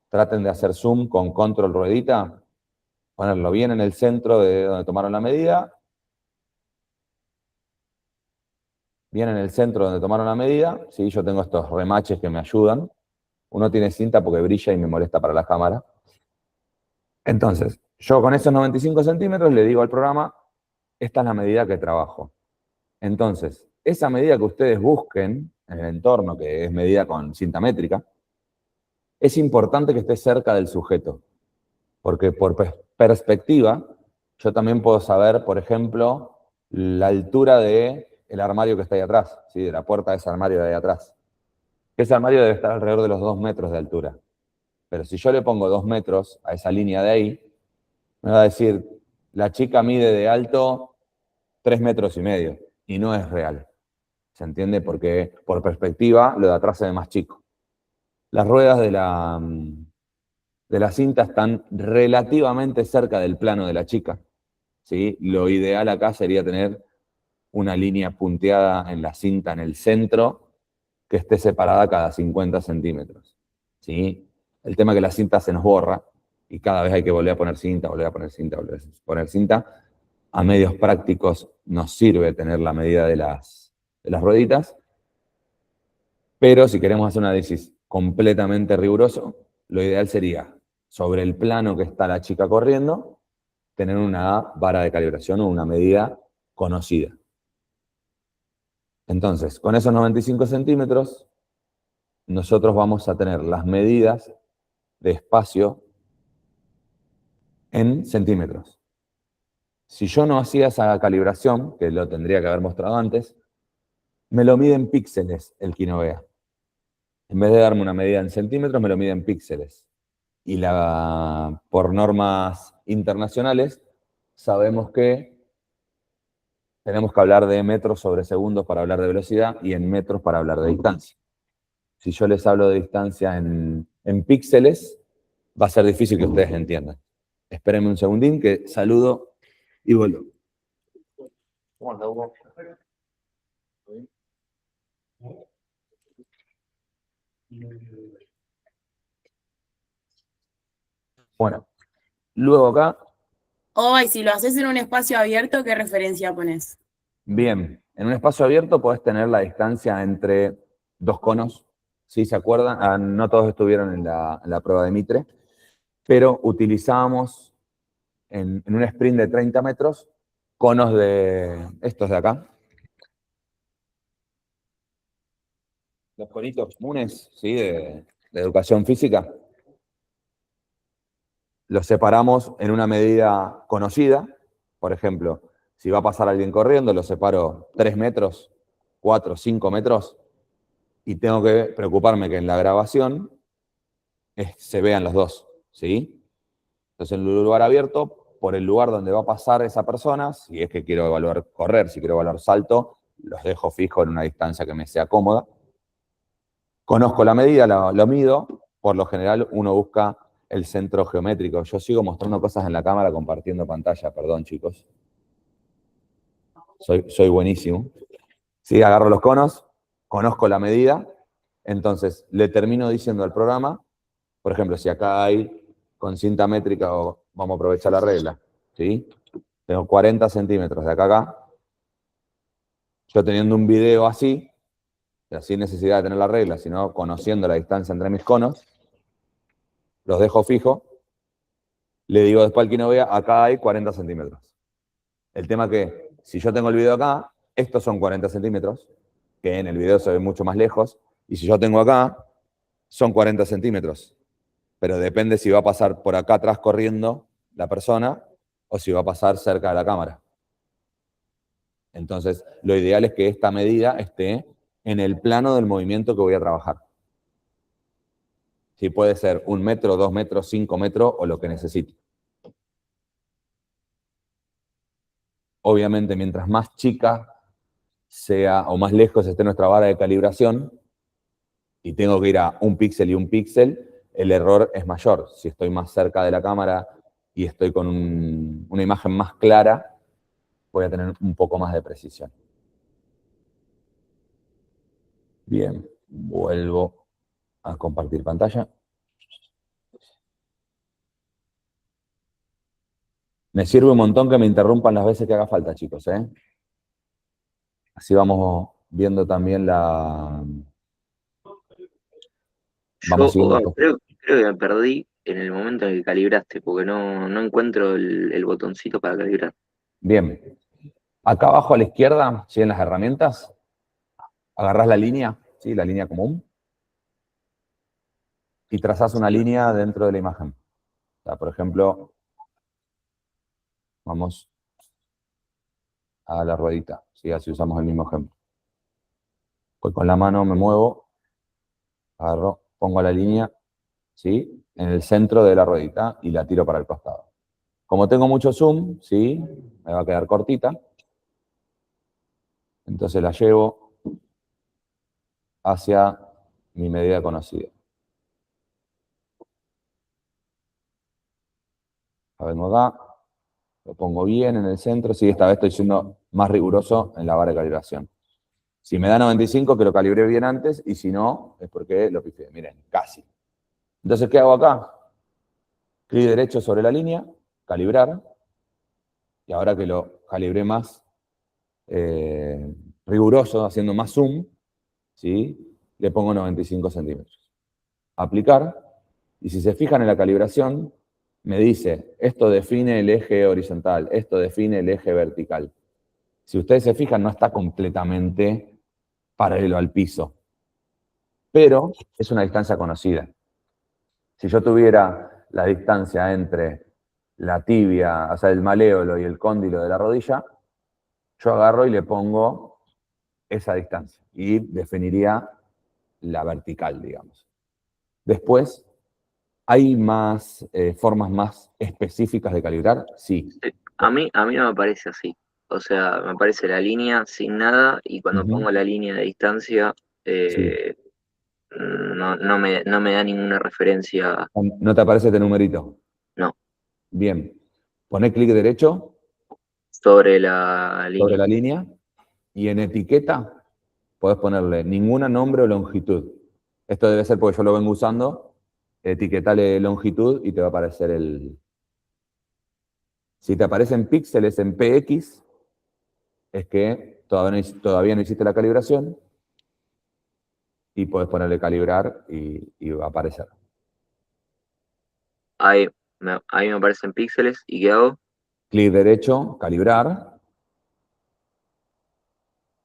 traten de hacer zoom con control ruedita, ponerlo bien en el centro de donde tomaron la medida, bien en el centro donde tomaron la medida. ¿Sí? Yo tengo estos remaches que me ayudan. Uno tiene cinta porque brilla y me molesta para la cámara. Entonces, yo con esos 95 centímetros le digo al programa, esta es la medida que trabajo. Entonces, esa medida que ustedes busquen en el entorno, que es medida con cinta métrica, es importante que esté cerca del sujeto, porque por perspectiva, yo también puedo saber, por ejemplo, la altura del armario que está ahí atrás, ¿sí? De la puerta de ese armario de ahí atrás. Ese armario debe estar alrededor de los 2 metros de altura. Pero si yo le pongo 2 metros a esa línea de ahí, me va a decir, la chica mide de alto 3,5 metros y no es real. ¿Se entiende? Porque por perspectiva lo de atrás se ve más chico. Las ruedas de la cinta están relativamente cerca del plano de la chica. ¿Sí? Lo ideal acá sería tener una línea punteada en la cinta en el centro que esté separada cada 50 centímetros. ¿Sí? El tema es que la cinta se nos borra y cada vez hay que volver a poner cinta, volver a poner cinta, volver a poner cinta. A medios prácticos nos sirve tener la medida de las rueditas, pero si queremos hacer un análisis completamente riguroso, lo ideal sería, sobre el plano que está la chica corriendo, tener una vara de calibración o una medida conocida. Entonces, con esos 95 centímetros, nosotros vamos a tener las medidas de espacio en centímetros. Si yo no hacía esa calibración, que lo tendría que haber mostrado antes, me lo mide en píxeles el Kinovea. En vez de darme una medida en centímetros, me lo mide en píxeles. Y por normas internacionales, sabemos que tenemos que hablar de metros sobre segundos para hablar de velocidad y en metros para hablar de distancia. Si yo les hablo de distancia en píxeles, va a ser difícil que ustedes entiendan. Espérenme un segundín que saludo y vuelvo. Bueno, luego acá, Oba, y si lo haces en un espacio abierto, ¿qué referencia pones? bien, en un espacio abierto podés tener la distancia entre dos conos. ¿Sí se acuerdan? No todos estuvieron en la prueba de Mitre, pero utilizábamos en un sprint de 30 metros conos de estos de acá. Los conitos comunes, ¿sí? De educación física. los separamos en una medida conocida. Por ejemplo, si va a pasar alguien corriendo, lo separo 3 metros, 4, 5 metros, y tengo que preocuparme que en la grabación se vean los dos, ¿sí? Entonces, en un lugar abierto, por el lugar donde va a pasar esa persona, si es que quiero evaluar correr, si quiero evaluar salto, los dejo fijo en una distancia que me sea cómoda. Conozco la medida, lo mido. Por lo general, uno busca el centro geométrico. Yo sigo mostrando cosas en la cámara compartiendo pantalla, perdón, chicos. Soy buenísimo. Sí, agarro los conos, conozco la medida, entonces le termino diciendo al programa, por ejemplo, si acá hay con cinta métrica, o vamos a aprovechar la regla, ¿sí? Tengo 40 centímetros de acá a acá. Yo teniendo un video así, sin necesidad de tener la regla, sino conociendo la distancia entre mis conos, los dejo fijos, le digo después al que no vea, acá hay 40 centímetros. El tema que, si yo tengo el video acá, estos son 40 centímetros, que en el video se ve mucho más lejos, y si yo tengo acá, son 40 centímetros. Pero depende si va a pasar por acá atrás corriendo la persona o si va a pasar cerca de la cámara. Entonces, lo ideal es que esta medida esté en el plano del movimiento que voy a trabajar. Sí, puede ser 1 metro, 2 metros, 5 metros o lo que necesite. Obviamente, mientras más chica sea o más lejos esté nuestra vara de calibración y tengo que ir a 1 píxel y 1 píxel, el error es mayor. Si estoy más cerca de la cámara y estoy con una imagen más clara, voy a tener un poco más de precisión. Bien, vuelvo a compartir pantalla. Me sirve un montón que me interrumpan las veces que haga falta, chicos, ¿eh? Así vamos viendo también la... Vamos siguiendo. Creo que me perdí en el momento en el que calibraste, porque no encuentro el botoncito para calibrar. Bien. Acá abajo a la izquierda, ¿sí? En las herramientas, agarrás la línea, ¿sí? La línea común, y trazás una línea dentro de la imagen. O sea, por ejemplo, vamos a la ruedita, ¿sí? Así usamos el mismo ejemplo. Pues con la mano me muevo, agarro, pongo la línea, ¿sí? En el centro de la ruedita y la tiro para el costado. Como tengo mucho zoom, ¿sí? Me va a quedar cortita. Entonces la llevo hacia mi medida conocida. La vengo acá, lo pongo bien en el centro. Sí, esta vez estoy siendo más riguroso en la vara de calibración. Si me da 95, que lo calibré bien antes, y si no, es porque lo pifié. Miren, casi. Entonces, ¿qué hago acá? Clic derecho sobre la línea, calibrar, y ahora que lo calibré más riguroso, haciendo más zoom, ¿sí? Le pongo 95 centímetros. Aplicar, y si se fijan en la calibración, me dice, esto define el eje horizontal, esto define el eje vertical. Si ustedes se fijan, no está completamente paralelo al piso, pero es una distancia conocida. Si yo tuviera la distancia entre la tibia, o sea, el maléolo y el cóndilo de la rodilla, yo agarro y le pongo esa distancia y definiría la vertical, digamos. Después, ¿hay más formas más específicas de calibrar? Sí. A mí no me parece así. O sea, me parece la línea sin nada y cuando pongo la línea de distancia, Sí. no me da ninguna referencia. ¿No te aparece este numerito? No. Bien. Poné clic derecho Sobre la sobre línea. la línea y en etiqueta podés ponerle ninguna nombre o longitud. Esto debe ser porque yo lo vengo usando. Etiquetale longitud y te va a aparecer el... Si te aparecen píxeles en PX, es que todavía no hiciste la calibración y podés ponerle calibrar y va a aparecer. Ahí me aparecen píxeles y ¿qué hago? Clic derecho, calibrar,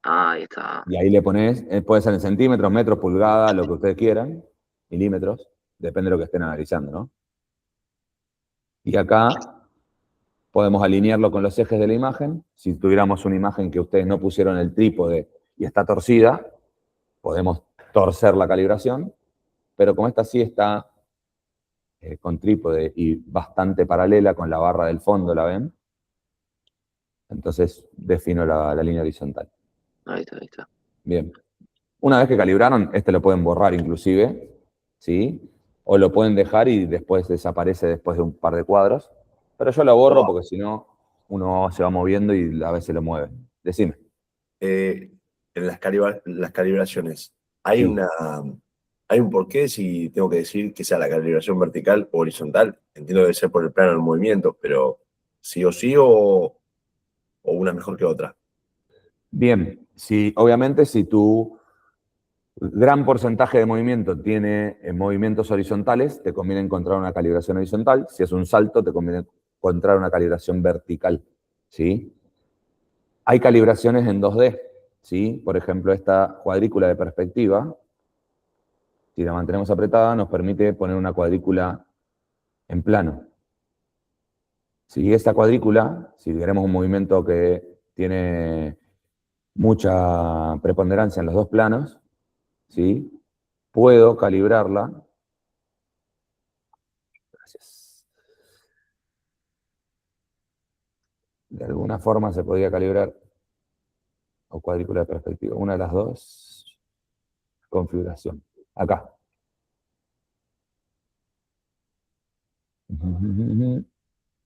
Ahí está. y ahí le pones, puede ser en centímetros, metros, pulgadas, lo que ustedes quieran, milímetros, depende de lo que estén analizando, ¿no? Y acá podemos alinearlo con los ejes de la imagen. Si tuviéramos una imagen que ustedes no pusieron el trípode y está torcida, podemos torcer la calibración, pero como esta sí está con trípode y bastante paralela con la barra del fondo, ¿la ven? Entonces defino la línea horizontal. Ahí está, ahí está. Bien. Una vez que calibraron, este lo pueden borrar inclusive, ¿sí? O lo pueden dejar y después desaparece después de un par de cuadros. Pero yo lo borro porque si no, uno se va moviendo y a veces lo mueve. Decime. En las calibraciones, ¿hay Sí. hay un porqué si tengo que decir que sea la calibración vertical o horizontal? Entiendo que debe ser por el plano del movimiento, pero sí o sí o una mejor que otra. Bien, obviamente si tu gran porcentaje de movimiento tiene movimientos horizontales, te conviene encontrar una calibración horizontal. Si es un salto, te conviene encontrar una calibración vertical, ¿sí? Hay calibraciones en 2D, ¿sí? Por ejemplo, esta cuadrícula de perspectiva, si la mantenemos apretada, nos permite poner una cuadrícula en plano. Si esta cuadrícula, si queremos un movimiento que tiene mucha preponderancia en los dos planos, ¿sí? Puedo calibrarla. Gracias. De alguna forma se podría calibrar, o cuadrícula de perspectiva, una de las dos, configuración. Acá.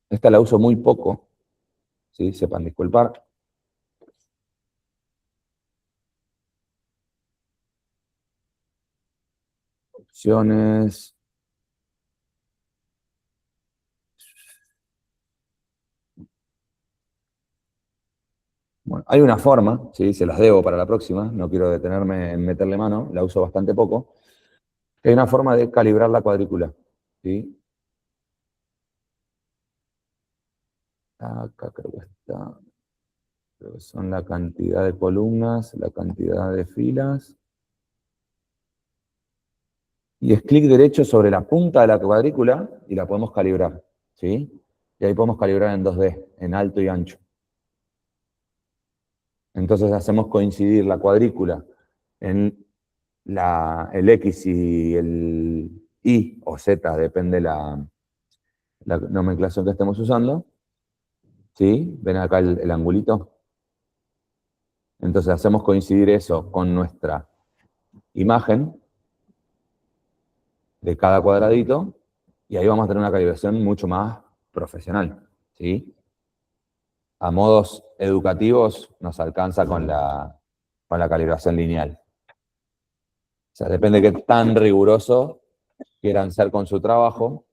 Esta la uso muy poco, ¿sí? Sepan disculpar. Opciones. Bueno, hay una forma, ¿sí? Se las debo para la próxima, no quiero detenerme en meterle mano, la uso bastante poco. Hay una forma de calibrar la cuadrícula, ¿sí? Acá creo que está. Creo que son la cantidad de columnas, la cantidad de filas. Y es clic derecho sobre la punta de la cuadrícula y la podemos calibrar, ¿sí? Y ahí podemos calibrar en 2D, en alto y ancho. Entonces hacemos coincidir la cuadrícula en el X y el Y o Z, depende la nomenclación que estemos usando. ¿Sí? ¿Ven acá el angulito? Entonces hacemos coincidir eso con nuestra imagen de cada cuadradito y ahí vamos a tener una calibración mucho más profesional, ¿sí? A modos educativos nos alcanza con la calibración lineal. O sea, depende de qué tan riguroso quieran ser con su trabajo,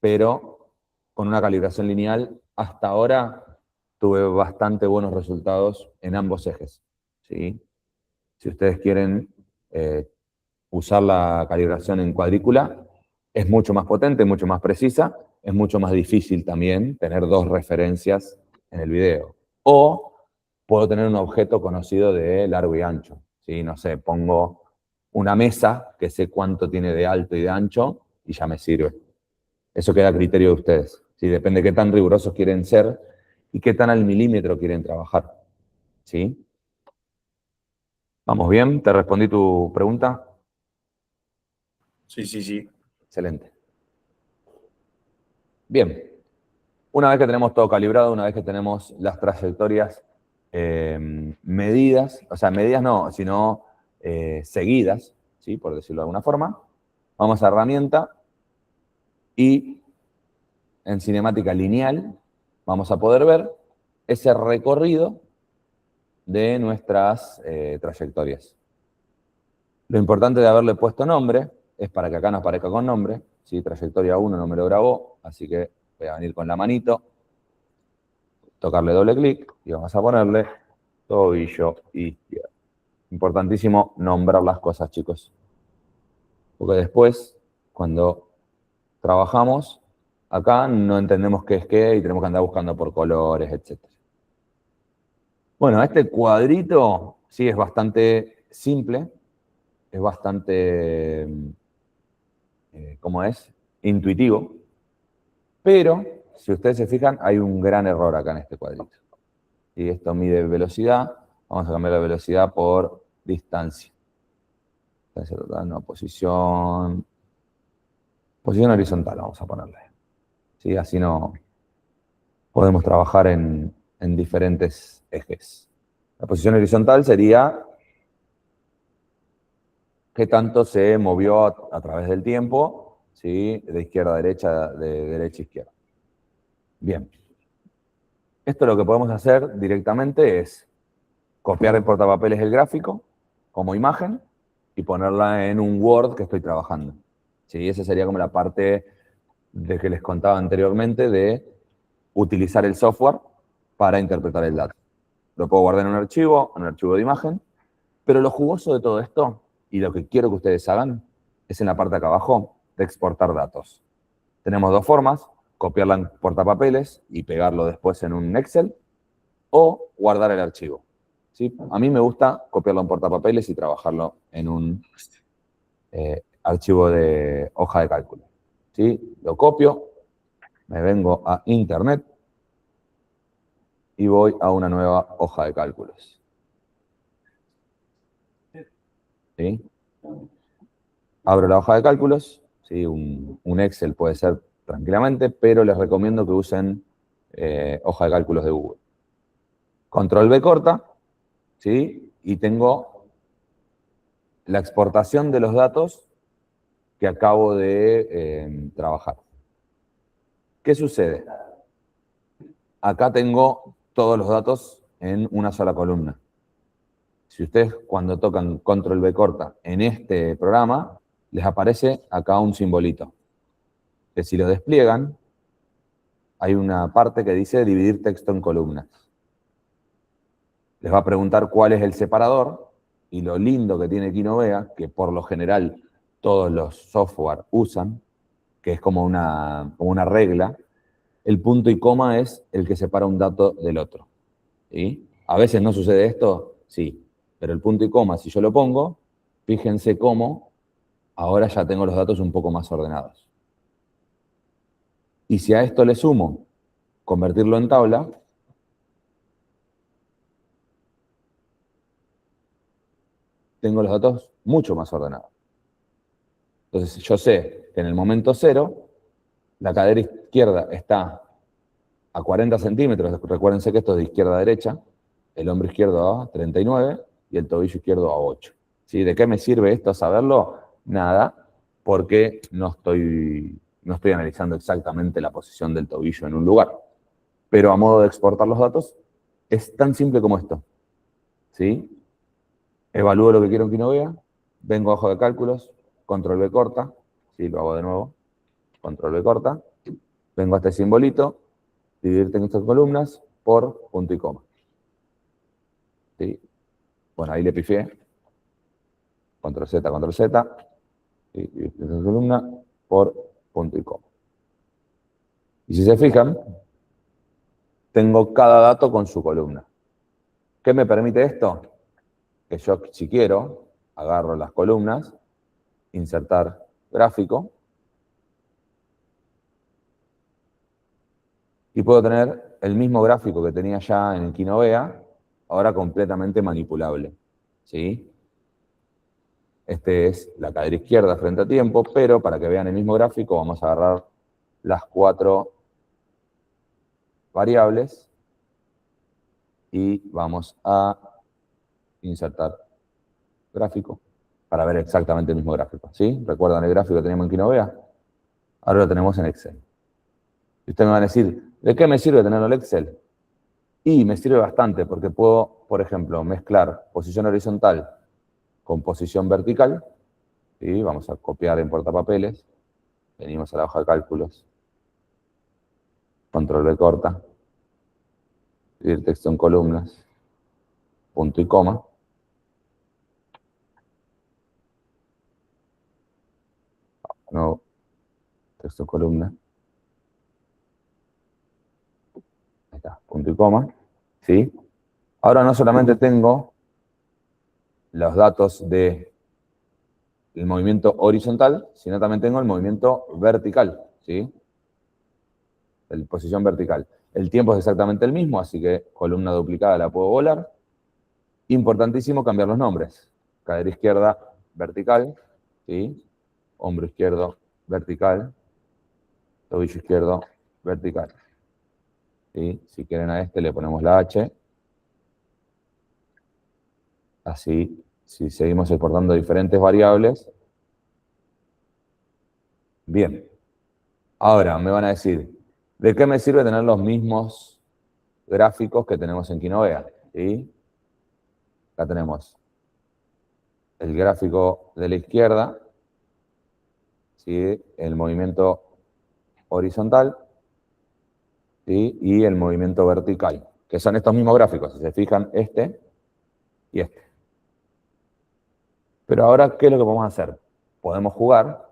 pero con una calibración lineal hasta ahora tuve bastante buenos resultados en ambos ejes, ¿sí? Si ustedes quieren usar la calibración en cuadrícula, es mucho más potente, mucho más precisa, es mucho más difícil también tener dos referencias en el video. O puedo tener un objeto conocido de largo y ancho, ¿sí? No sé, pongo una mesa que sé cuánto tiene de alto y de ancho y ya me sirve. Eso queda a criterio de ustedes, ¿sí? Depende de qué tan rigurosos quieren ser y qué tan al milímetro quieren trabajar, ¿sí? ¿Vamos bien? ¿Te respondí tu pregunta? Sí, sí, sí. Excelente. Bien. Una vez que tenemos todo calibrado, una vez que tenemos las trayectorias medidas, o sea, medidas no, sino seguidas, ¿sí? Por decirlo de alguna forma, vamos a herramienta y en cinemática lineal vamos a poder ver ese recorrido de nuestras trayectorias. Lo importante de haberle puesto nombre es para que acá nos aparezca con nombre, ¿sí? Trayectoria 1 no me lo grabó, así que voy a venir con la manito, tocarle doble clic y vamos a ponerle tobillo izquierdo. Importantísimo nombrar las cosas, chicos. Porque después, cuando trabajamos, acá no entendemos qué es qué y tenemos que andar buscando por colores, etc. Bueno, este cuadrito sí es bastante simple, es bastante, ¿cómo es? Intuitivo. Pero, si ustedes se fijan, hay un gran error acá en este cuadrito. Y esto mide velocidad. Vamos a cambiar la velocidad por distancia. Distancia total, no, posición horizontal, vamos a ponerle. ¿Sí? Así no podemos trabajar en diferentes ejes. La posición horizontal sería qué tanto se movió a través del tiempo, ¿sí? De izquierda a derecha, de derecha a izquierda. Bien. Esto lo que podemos hacer directamente es copiar en portapapeles el gráfico como imagen y ponerla en un Word que estoy trabajando. ¿Sí? Esa sería como la parte de que les contaba anteriormente de utilizar el software para interpretar el dato. Lo puedo guardar en un archivo de imagen, pero lo jugoso de todo esto, y lo que quiero que ustedes hagan, es en la parte de acá abajo, de exportar datos. Tenemos dos formas, copiarla en portapapeles y pegarlo después en un Excel, o guardar el archivo. ¿Sí? A mí me gusta copiarlo en portapapeles y trabajarlo en un archivo de hoja de cálculo. ¿Sí? Lo copio, me vengo a Internet y voy a una nueva hoja de cálculos. ¿Sí? Abro la hoja de cálculos, ¿sí? Un Excel puede ser tranquilamente, pero les recomiendo que usen hoja de cálculos de Google. Control V corta, ¿sí? Y tengo la exportación de los datos que acabo de trabajar. ¿Qué sucede? Acá tengo todos los datos en una sola columna. Si ustedes cuando tocan Control V corta en este programa, les aparece acá un simbolito. Que si lo despliegan, hay una parte que dice dividir texto en columnas. Les va a preguntar cuál es el separador, y lo lindo que tiene Kinovea, que por lo general todos los software usan, que es como una regla, el punto y coma es el que separa un dato del otro. ¿Sí? A veces no sucede esto, sí, pero el punto y coma, si yo lo pongo, fíjense cómo ahora ya tengo los datos un poco más ordenados. Y si a esto le sumo convertirlo en tabla, tengo los datos mucho más ordenados. Entonces yo sé que en el momento cero, la cadera izquierda está a 40 centímetros, recuérdense que esto es de izquierda a derecha, el hombro izquierdo a 39 y el tobillo izquierdo a 8. ¿Sí? ¿De qué me sirve esto saberlo? Nada, porque no estoy analizando exactamente la posición del tobillo en un lugar. Pero a modo de exportar los datos, es tan simple como esto. ¿Sí? Evalúo lo que quiero en Kinovea, vengo a hoja de cálculos, control V corta, ¿sí? Lo hago de nuevo, control V corta, vengo a este simbolito, dividir texto en columnas por punto y coma. ¿Sí? Bueno, ahí le pifié, control Z, ¿sí? Dividir texto en columna por punto y coma. Y si se fijan, tengo cada dato con su columna. ¿Qué me permite esto? Que yo, si quiero, agarro las columnas, insertar gráfico, y puedo tener el mismo gráfico que tenía ya en el Kinovea, ahora completamente manipulable. ¿Sí? Este es la cadera izquierda frente a tiempo, pero para que vean el mismo gráfico vamos a agarrar las 4 variables y vamos a insertar gráfico para ver exactamente el mismo gráfico. ¿Sí? ¿Recuerdan el gráfico que teníamos en Kinovea? Ahora lo tenemos en Excel. Y ustedes me van a decir, ¿de qué me sirve tenerlo en Excel? Y me sirve bastante porque puedo, por ejemplo, mezclar posición horizontal con posición vertical. ¿Sí? Vamos a copiar en portapapeles. Venimos a la hoja de cálculos. Control V corta. Dividir texto en columnas. Punto y coma. No, texto en columna. Ahí está, punto y coma. ¿Sí? Ahora no solamente tengo los datos del movimiento horizontal, sino también tengo el movimiento vertical. ¿Sí? la posición vertical. El tiempo es exactamente el mismo, así que columna duplicada la puedo volar. Importantísimo cambiar los nombres. Cadera izquierda, vertical, ¿sí? Hombro izquierdo, vertical. Tobillo izquierdo, vertical. ¿Sí? Si quieren a este le ponemos la H. Así, si seguimos exportando diferentes variables. Bien. Ahora me van a decir, ¿de qué me sirve tener los mismos gráficos que tenemos en Kinovea? ¿Sí? Acá tenemos el gráfico de la izquierda, ¿sí? El movimiento horizontal, ¿sí? Y el movimiento vertical, que son estos mismos gráficos, si se fijan, este y este. Pero ahora, ¿qué es lo que podemos hacer? Podemos jugar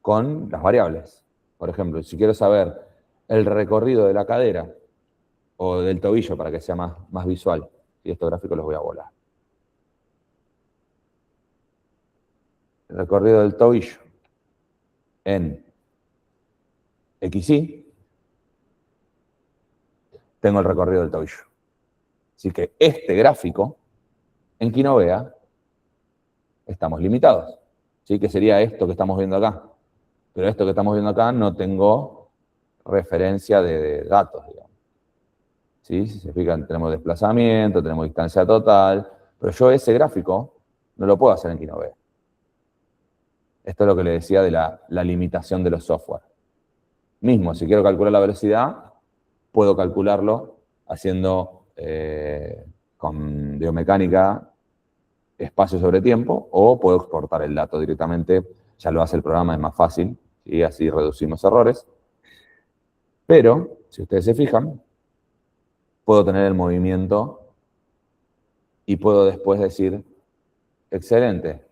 con las variables. Por ejemplo, si quiero saber el recorrido de la cadera o del tobillo para que sea más visual, y estos gráficos los voy a volar. El recorrido del tobillo en XY, tengo el recorrido del tobillo. Así que este gráfico, en Kinovea, estamos limitados. ¿Sí? Que sería esto que estamos viendo acá. Pero esto que estamos viendo acá no tengo referencia de datos, digamos. ¿Sí? Si se fijan, tenemos desplazamiento, tenemos distancia total, pero yo ese gráfico no lo puedo hacer en Kinovea. Esto es lo que le decía de la limitación de los software. Mismo, si quiero calcular la velocidad, puedo calcularlo haciendo con biomecánica espacio sobre tiempo, o puedo exportar el dato directamente, ya lo hace el programa, es más fácil, y así reducimos errores. Pero, si ustedes se fijan, puedo tener el movimiento y puedo después decir, excelente,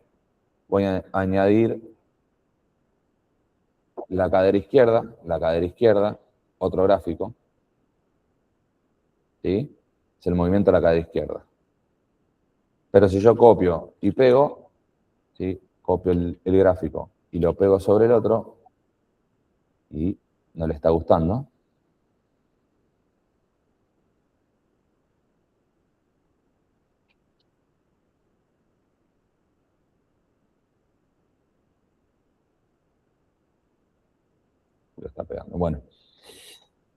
voy a añadir la cadera izquierda, otro gráfico, ¿sí? Es el movimiento de la cadera izquierda. Pero si yo copio y pego, ¿sí? Copio el gráfico y lo pego sobre el otro, y no le está gustando, lo está pegando. Bueno,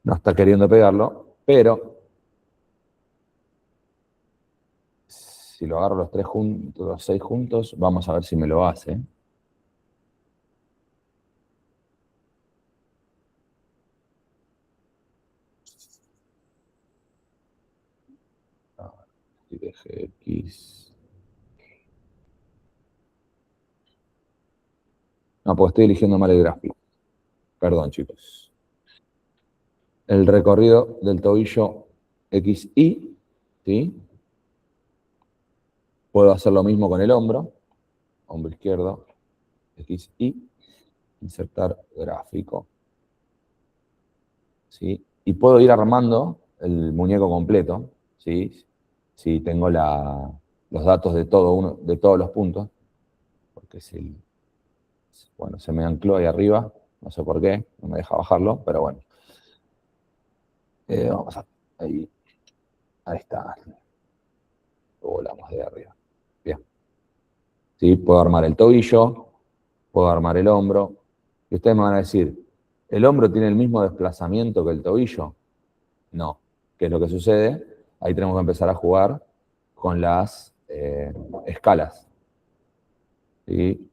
no está queriendo pegarlo, pero si lo agarro los 3 juntos, los 6 juntos, vamos a ver si me lo hace. Y deje X. No, porque estoy eligiendo mal el gráfico. Perdón, chicos. El recorrido del tobillo XY, ¿sí? Puedo hacer lo mismo con el hombro izquierdo, XY, insertar gráfico, ¿sí? Y puedo ir armando el muñeco completo, ¿sí? Si tengo los datos de todos los puntos, porque bueno, se me ancló ahí arriba, no sé por qué, no me deja bajarlo, pero bueno. Vamos a, ahí está. Lo volamos de arriba. Bien. ¿Sí? Puedo armar el tobillo, puedo armar el hombro. Y ustedes me van a decir, ¿el hombro tiene el mismo desplazamiento que el tobillo? No. ¿Qué es lo que sucede? Ahí tenemos que empezar a jugar con las escalas. ¿Sí?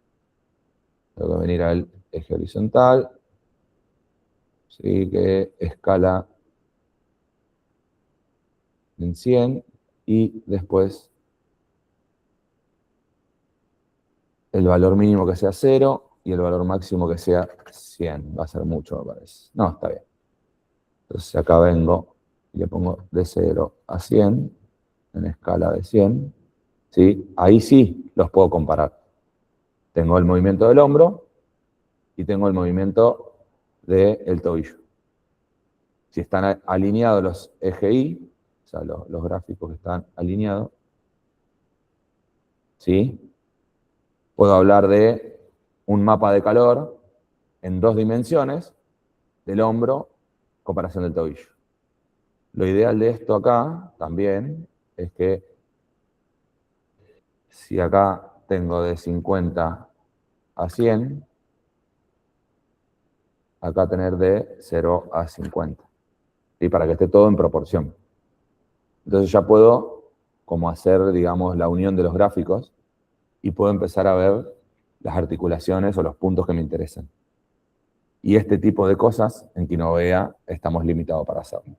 Tengo que venir al eje horizontal. ¿Sí? Que escala en 100 y después el valor mínimo que sea 0 y el valor máximo que sea 100. Va a ser mucho, me parece. No, está bien. Entonces acá vengo y le pongo de 0 a 100 en escala de 100. ¿Sí? Ahí sí los puedo comparar. Tengo el movimiento del hombro y tengo el movimiento del tobillo. Si están alineados los eje Y, o sea, los gráficos que están alineados, ¿sí? Puedo hablar de un mapa de calor en 2 dimensiones, del hombro, comparación del tobillo. Lo ideal de esto acá también es que si acá tengo de 50 a 100, acá tener de 0 a 50. ¿Sí? Para que esté todo en proporción. Entonces ya puedo como hacer, digamos, la unión de los gráficos y puedo empezar a ver las articulaciones o los puntos que me interesan. Y este tipo de cosas en Kinovea estamos limitados para hacerlo.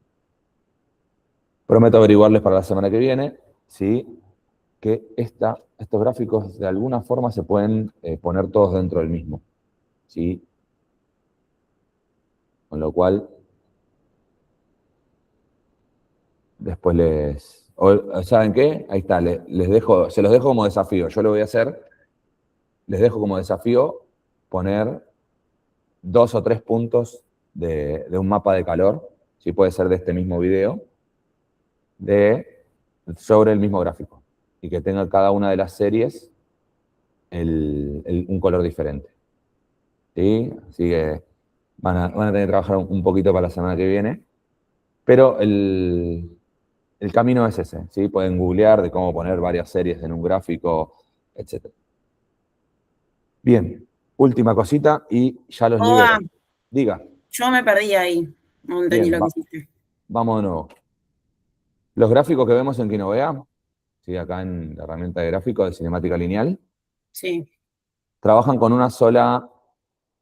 Prometo averiguarles para la semana que viene, ¿sí? Que estos gráficos de alguna forma se pueden poner todos dentro del mismo, ¿sí? Con lo cual, después ¿saben qué? Ahí está, se los dejo como desafío. Yo lo voy a hacer, les dejo como desafío poner 2 o 3 puntos de un mapa de calor, ¿sí? Puede ser de este mismo video, sobre el mismo gráfico, y que tenga cada una de las series un color diferente. ¿Sí? Así que van a tener que trabajar un poquito para la semana que viene, pero el camino es ese, ¿sí? Pueden googlear de cómo poner varias series en un gráfico, etc. Bien, última cosita y ya los libero. Diga. Yo me perdí ahí, no entendí Bien, lo que hiciste. vamos de nuevo. Los gráficos que vemos en Kinovea, ¿sí? Acá en la herramienta de gráfico de cinemática lineal, Sí, trabajan con una sola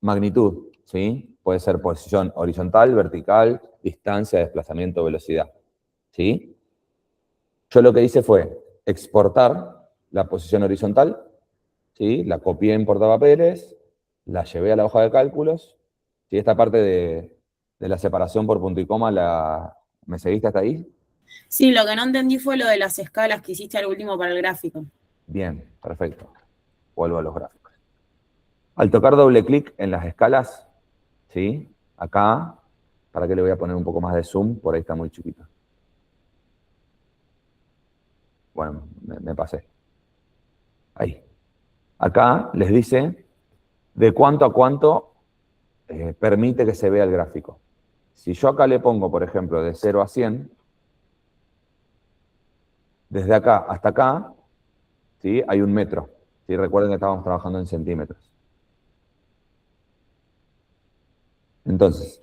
magnitud, ¿sí? Puede ser posición horizontal, vertical, distancia, desplazamiento, velocidad, ¿sí? Yo lo que hice fue exportar la posición horizontal, ¿sí? La copié en portapapeles, la llevé a la hoja de cálculos, ¿sí? Esta parte de la separación por punto y coma, ¿me seguiste hasta ahí? sí, lo que no entendí fue lo de las escalas que hiciste al último para el gráfico. Bien, perfecto. Vuelvo a los gráficos. Al tocar doble clic en las escalas, ¿sí? Acá, ¿para qué le voy a poner un poco más de zoom? Por ahí está muy chiquito. Bueno, me pasé. Ahí. Acá les dice de cuánto a cuánto permite que se vea el gráfico. Si yo acá le pongo, por ejemplo, de 0 a 100, desde acá hasta acá, ¿sí? Hay 1 metro. ¿Sí? Recuerden que estábamos trabajando en centímetros. Entonces,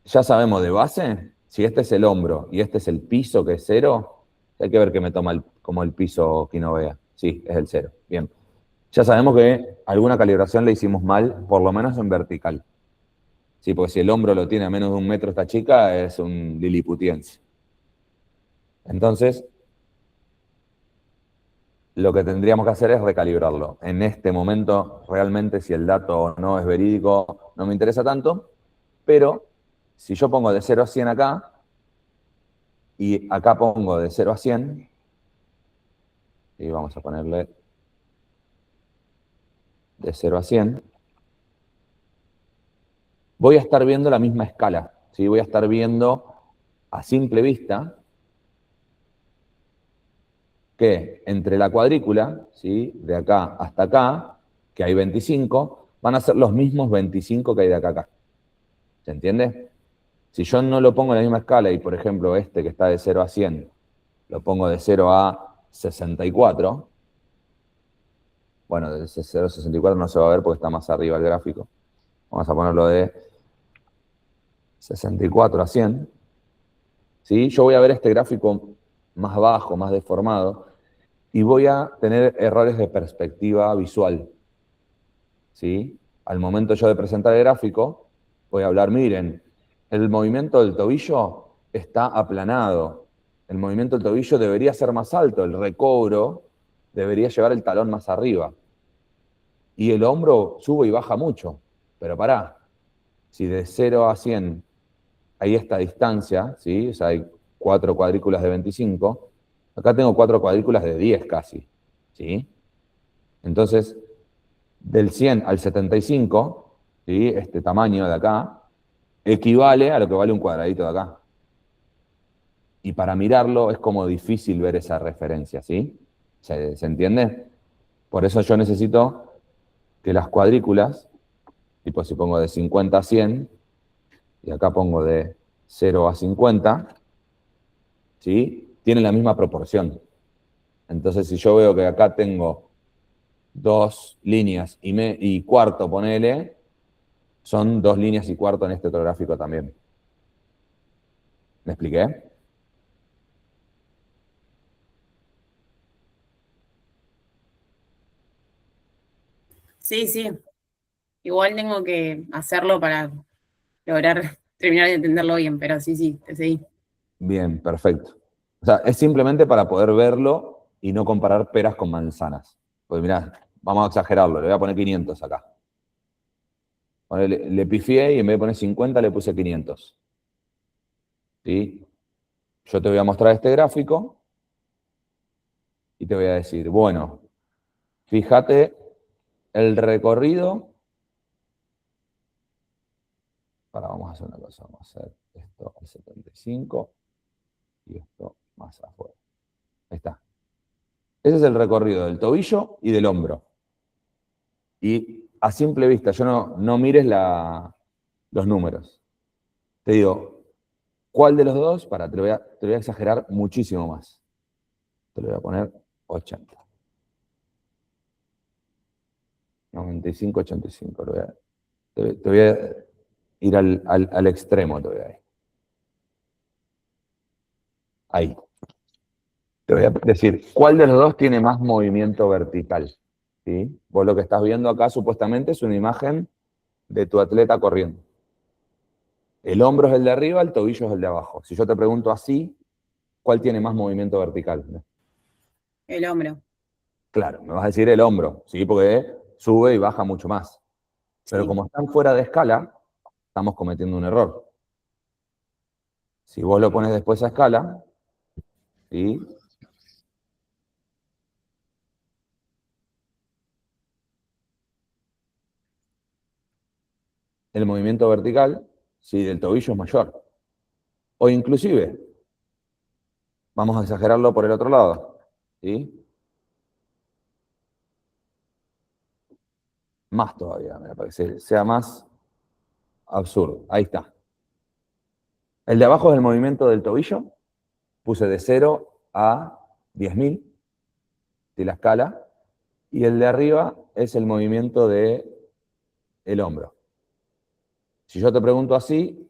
ya sabemos de base, si este es el hombro y este es el piso que es 0, hay que ver que me toma como el piso Kinovea. Sí, es el 0. Bien. Ya sabemos que alguna calibración le hicimos mal, por lo menos en vertical. Sí, porque si el hombro lo tiene a menos de 1 metro esta chica, es un liliputiense. Entonces, lo que tendríamos que hacer es recalibrarlo. En este momento, realmente, si el dato no es verídico, no me interesa tanto, pero si yo pongo de 0 a 100 acá, y acá pongo de 0 a 100, y vamos a ponerle de 0 a 100, voy a estar viendo la misma escala, ¿sí? Voy a estar viendo a simple vista que entre la cuadrícula, ¿sí? De acá hasta acá, que hay 25, van a ser los mismos 25 que hay de acá a acá. ¿Se entiende? Si yo no lo pongo en la misma escala y, por ejemplo, este que está de 0 a 100, lo pongo de 0 a 64, bueno, de 0 a 64 no se va a ver porque está más arriba el gráfico. Vamos a ponerlo de 64 a 100. ¿Sí? Yo voy a ver este gráfico más bajo, más deformado, y voy a tener errores de perspectiva visual. ¿Sí? Al momento yo de presentar el gráfico, voy a hablar, miren, el movimiento del tobillo está aplanado. El movimiento del tobillo debería ser más alto, el recobro debería llevar el talón más arriba. Y el hombro sube y baja mucho. Pero pará, si de 0 a 100 hay esta distancia, ¿sí? O sea, hay 4 cuadrículas de 25, acá tengo 4 cuadrículas de 10 casi, ¿sí? Entonces, del 100 al 75, ¿sí? Este tamaño de acá, equivale a lo que vale un cuadradito de acá. Y para mirarlo es como difícil ver esa referencia, ¿sí? ¿Se entiende? Por eso yo necesito que las cuadrículas, tipo si pongo de 50 a 100, y acá pongo de 0 a 50, ¿sí? Tienen la misma proporción. Entonces, si yo veo que acá tengo 2 líneas y cuarto, ponele, son 2 líneas y cuarto en este otro gráfico también. ¿Me expliqué? Sí, sí. Igual tengo que hacerlo para lograr terminar de entenderlo bien, pero sí, sí, te seguí. Bien, perfecto. O sea, es simplemente para poder verlo y no comparar peras con manzanas. Pues mirá, vamos a exagerarlo, le voy a poner 500 acá. Le pifié y en vez de poner 50 le puse 500. ¿Sí? Yo te voy a mostrar este gráfico y te voy a decir, bueno, fíjate el recorrido. Ahora vamos a hacer una cosa, vamos a hacer esto al 75 y esto más afuera. Ahí está. Ese es el recorrido del tobillo y del hombro. Y a simple vista, yo no mires los números. Te digo, ¿cuál de los dos? Te voy a exagerar muchísimo más. Te lo voy a poner 80. 95, 85. Te voy a ir al extremo, te voy a ir. Ahí. Te voy a decir, ¿cuál de los dos tiene más movimiento vertical? ¿Sí? Vos lo que estás viendo acá supuestamente es una imagen de tu atleta corriendo. El hombro es el de arriba, el tobillo es el de abajo. Si yo te pregunto así, ¿cuál tiene más movimiento vertical? El hombro. Claro, me vas a decir el hombro, ¿sí? Porque sube y baja mucho más. Pero Sí. como están fuera de escala, estamos cometiendo un error. Si vos lo pones después a escala, ¿sí? El movimiento vertical, sí, del tobillo es mayor. O inclusive, vamos a exagerarlo por el otro lado, ¿sí? Más todavía, me parece, sea más absurdo. Ahí está. El de abajo es el movimiento del tobillo. Puse de 0 a 10.000 de la escala. Y el de arriba es el movimiento del hombro. Si yo te pregunto así,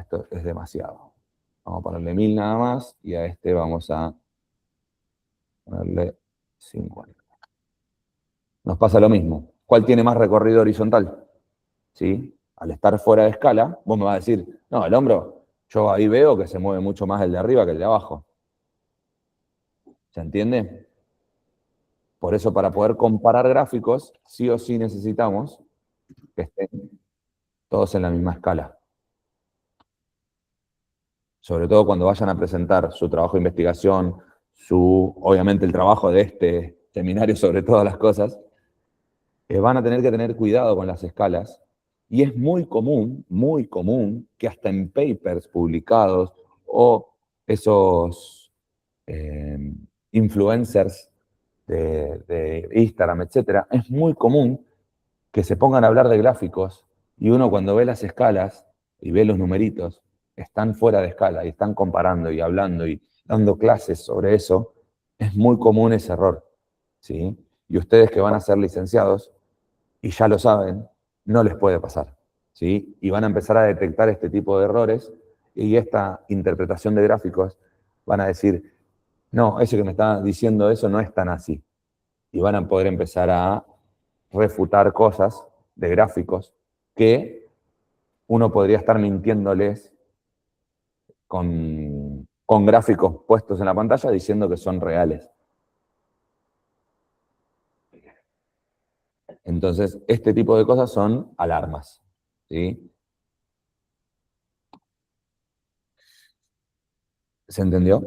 esto es demasiado. Vamos a ponerle 1000 nada más y a este vamos a ponerle 50. Nos pasa lo mismo. ¿Cuál tiene más recorrido horizontal? ¿Sí? Al estar fuera de escala, vos me vas a decir, no, el hombro, yo ahí veo que se mueve mucho más el de arriba que el de abajo. ¿Se entiende? Por eso, para poder comparar gráficos, sí o sí necesitamos que estén todos en la misma escala. Sobre todo cuando vayan a presentar su trabajo de investigación, obviamente el trabajo de este seminario sobre todas las cosas, van a tener que tener cuidado con las escalas. Y es muy común que hasta en papers publicados o esos influencers de Instagram, etcétera, es muy común que se pongan a hablar de gráficos y uno cuando ve las escalas y ve los numeritos, están fuera de escala y están comparando y hablando y dando clases sobre eso, es muy común ese error, ¿sí? Y ustedes que van a ser licenciados y ya lo saben, no les puede pasar, ¿sí? Y van a empezar a detectar este tipo de errores y esta interpretación de gráficos van a decir, no, ese que me está diciendo eso no es tan así. Y van a poder empezar a refutar cosas de gráficos que uno podría estar mintiéndoles con gráficos puestos en la pantalla diciendo que son reales. Entonces, este tipo de cosas son alarmas, ¿sí? ¿Se entendió?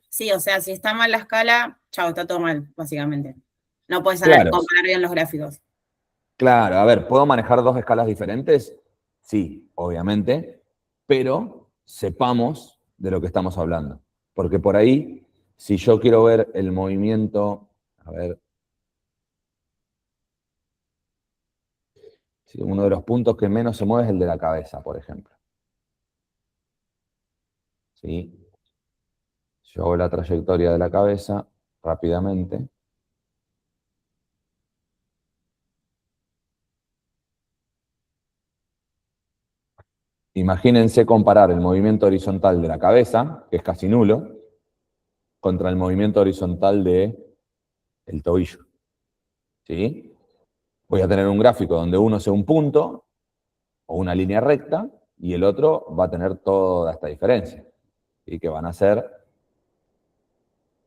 Sí, o sea, si está mal la escala, chao, está todo mal, básicamente. No puedes Claro, comparar bien los gráficos. claro. A ver, ¿puedo manejar dos escalas diferentes? Sí, obviamente, pero sepamos de lo que estamos hablando. Porque por ahí, si yo quiero ver el movimiento, a ver, Sí, uno de los puntos que menos se mueve es el de la cabeza, por ejemplo. ¿Sí? Yo hago la trayectoria de la cabeza rápidamente. Imagínense comparar el movimiento horizontal de la cabeza, que es casi nulo, contra el movimiento horizontal del tobillo. ¿Sí? Voy a tener un gráfico donde uno sea un punto o una línea recta y el otro va a tener toda esta diferencia. ¿Sí? Que van a ser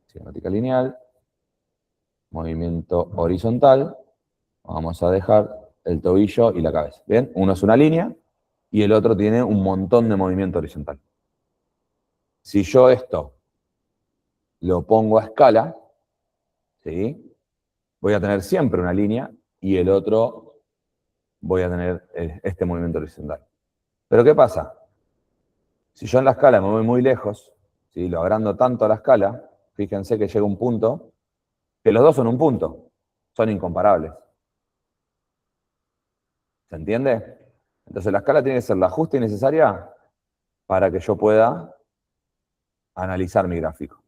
cinemática lineal, movimiento horizontal, vamos a dejar el tobillo y la cabeza. ¿Bien? Uno es una línea y el otro tiene un montón de movimiento horizontal. Si yo esto lo pongo a escala, ¿sí? Voy a tener siempre una línea y el otro voy a tener este movimiento horizontal. Pero ¿qué pasa? Si yo en la escala me voy muy lejos, ¿sí? Lo agrando tanto a la escala, fíjense que llega un punto que los dos son un punto, son incomparables. ¿Se entiende? Entonces la escala tiene que ser la justa y necesaria para que yo pueda analizar mi gráfico.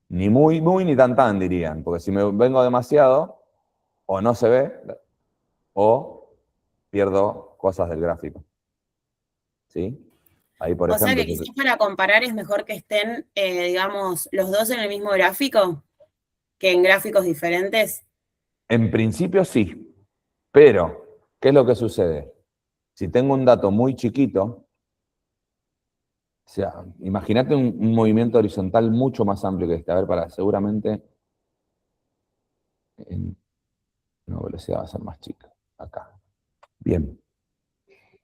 Ni muy, muy, ni tan, dirían, porque si me vengo demasiado, o no se ve, o pierdo cosas del gráfico. ¿Sí? Ahí, por O ejemplo, sea que quizás para comparar es mejor que estén, digamos, los dos en el mismo gráfico que en gráficos diferentes. en principio sí, pero ¿qué es lo que sucede? Si tengo un dato muy chiquito, o sea, imagínate un movimiento horizontal mucho más amplio que este. A ver, seguramente en una velocidad va a ser más chica. Acá. Bien.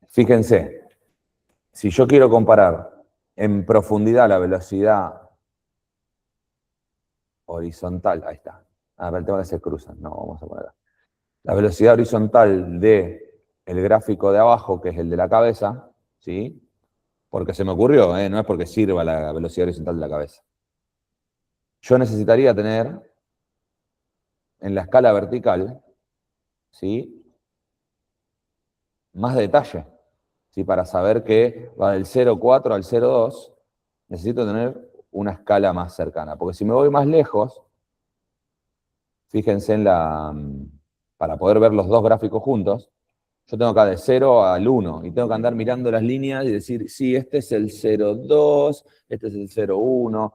Fíjense, si yo quiero comparar en profundidad la velocidad horizontal, ahí está. A ver, el tema que se cruzan. No, vamos a poner acá. La velocidad horizontal del gráfico de abajo, que es el de la cabeza, ¿sí? Porque se me ocurrió, no es porque sirva la velocidad horizontal de la cabeza. Yo necesitaría tener en la escala vertical, ¿sí? Más detalle, ¿sí? Para saber que va del 0,4 al 0,2, necesito tener una escala más cercana. Porque si me voy más lejos, fíjense para poder ver los dos gráficos juntos, yo tengo acá de 0 al 1 y tengo que andar mirando las líneas y decir, sí, este es el 0,2, este es el 0,1.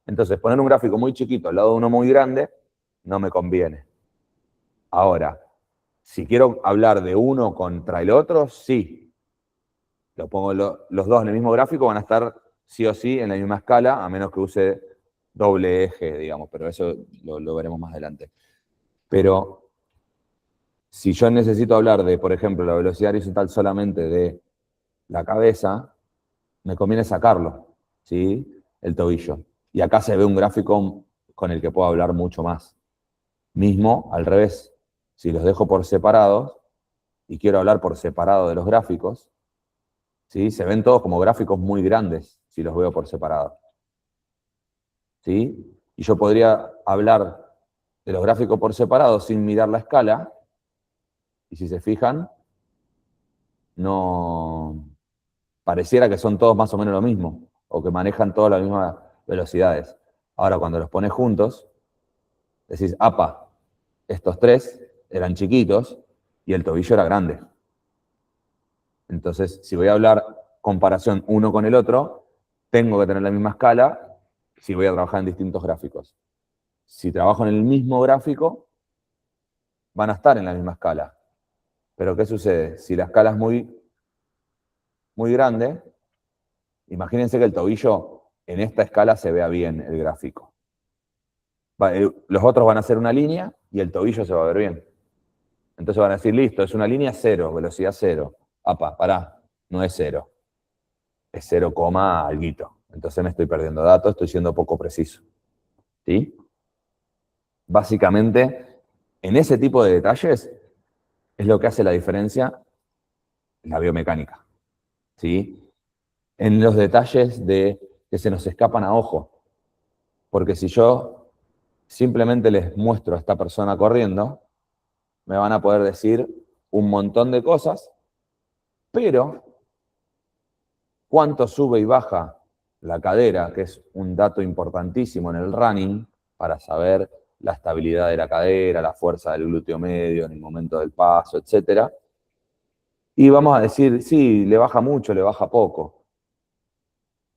Entonces, poner un gráfico muy chiquito al lado de uno muy grande no me conviene. Ahora, si quiero hablar de uno contra el otro, sí. Lo pongo los dos en el mismo gráfico, van a estar sí o sí en la misma escala, a menos que use doble eje, digamos, pero eso lo veremos más adelante. Pero si yo necesito hablar de, por ejemplo, la velocidad horizontal solamente de la cabeza, me conviene sacarlo, ¿sí? El tobillo. Y acá se ve un gráfico con el que puedo hablar mucho más. Mismo, al revés, si los dejo por separados y quiero hablar por separado de los gráficos, ¿sí? Se ven todos como gráficos muy grandes si los veo por separado. ¿Sí? Y yo podría hablar de los gráficos por separado sin mirar la escala, y si se fijan, no pareciera que son todos más o menos lo mismo, o que manejan todas las mismas velocidades. Ahora, cuando los pones juntos, decís, apa, estos tres eran chiquitos y el tobillo era grande. Entonces, si voy a hablar comparación uno con el otro, tengo que tener la misma escala si voy a trabajar en distintos gráficos. Si trabajo en el mismo gráfico, van a estar en la misma escala. Pero ¿qué sucede? Si la escala es muy, muy grande, imagínense que el tobillo en esta escala se vea bien el gráfico. Los otros van a ser una línea y el tobillo se va a ver bien. Entonces van a decir, listo, es una línea 0, velocidad 0. Apa, pará, no es 0. Es 0, alguito. Entonces me estoy perdiendo datos, estoy siendo poco preciso. ¿Sí? Básicamente, en ese tipo de detalles es lo que hace la diferencia en la biomecánica. ¿Sí? En los detalles que se nos escapan a ojo. Porque si yo simplemente les muestro a esta persona corriendo, me van a poder decir un montón de cosas, pero cuánto sube y baja la cadera, que es un dato importantísimo en el running para saber la estabilidad de la cadera, la fuerza del glúteo medio en el momento del paso, etc. Y vamos a decir, sí, le baja mucho, le baja poco,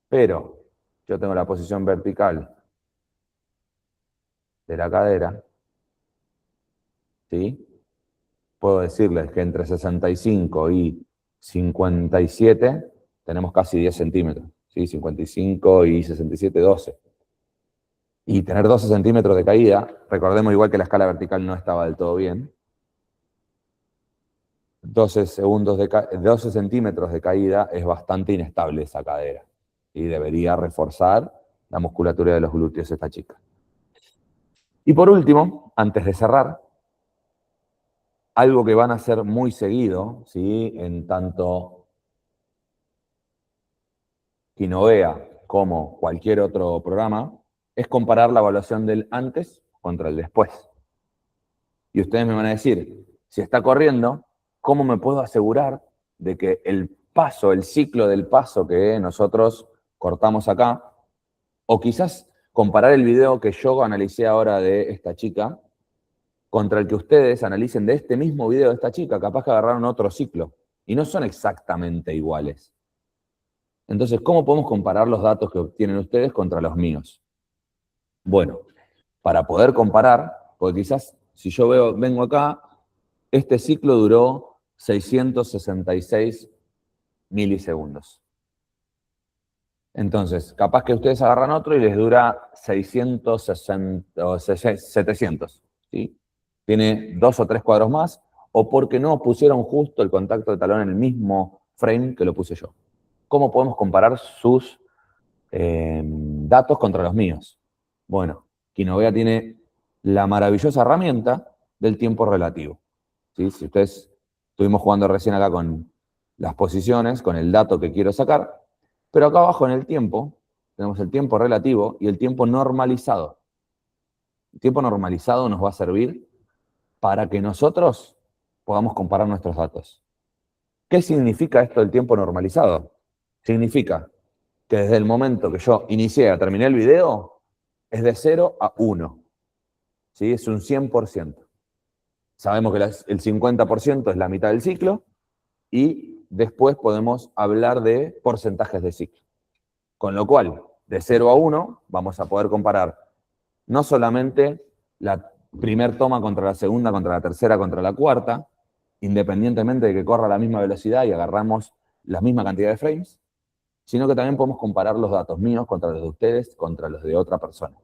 pero yo tengo la posición vertical de la cadera, ¿sí? Puedo decirles que entre 65 y 57 tenemos casi 10 centímetros, ¿sí? 55 y 67, 12. Y tener 12 centímetros de caída, recordemos igual que la escala vertical no estaba del todo bien, 12 centímetros de caída es bastante inestable esa cadera. Y debería reforzar la musculatura de los glúteos esta chica. Y por último, antes de cerrar, algo que van a hacer muy seguido, ¿sí? En tanto Kinovea como cualquier otro programa, es comparar la evaluación del antes contra el después. Y ustedes me van a decir, si está corriendo, ¿cómo me puedo asegurar de que el paso, el ciclo del paso que nosotros cortamos acá, o quizás comparar el video que yo analicé ahora de esta chica contra el que ustedes analicen de este mismo video de esta chica, capaz que agarraron otro ciclo, y no son exactamente iguales. Entonces, ¿cómo podemos comparar los datos que obtienen ustedes contra los míos? Bueno, para poder comparar, porque quizás si yo vengo acá, este ciclo duró 666 milisegundos. Entonces, capaz que ustedes agarran otro y les dura 660 o 700, ¿sí? Tiene 2 o 3 cuadros más, o porque no pusieron justo el contacto de talón en el mismo frame que lo puse yo. ¿Cómo podemos comparar sus datos contra los míos? Bueno, Kinovea tiene la maravillosa herramienta del tiempo relativo, ¿sí? Si ustedes estuvimos jugando recién acá con las posiciones, con el dato que quiero sacar, pero acá abajo en el tiempo tenemos el tiempo relativo y el tiempo normalizado. El tiempo normalizado nos va a servir para que nosotros podamos comparar nuestros datos. ¿Qué significa esto del tiempo normalizado? Significa que desde el momento que yo inicié a terminé el video, es de 0 a 1. ¿Sí? Es un 100%. Sabemos que el 50% es la mitad del ciclo y después podemos hablar de porcentajes de ciclo. Con lo cual, de 0 a 1 vamos a poder comparar no solamente la primera toma contra la segunda, contra la tercera, contra la cuarta, independientemente de que corra a la misma velocidad y agarramos la misma cantidad de frames, sino que también podemos comparar los datos míos contra los de ustedes, contra los de otra persona.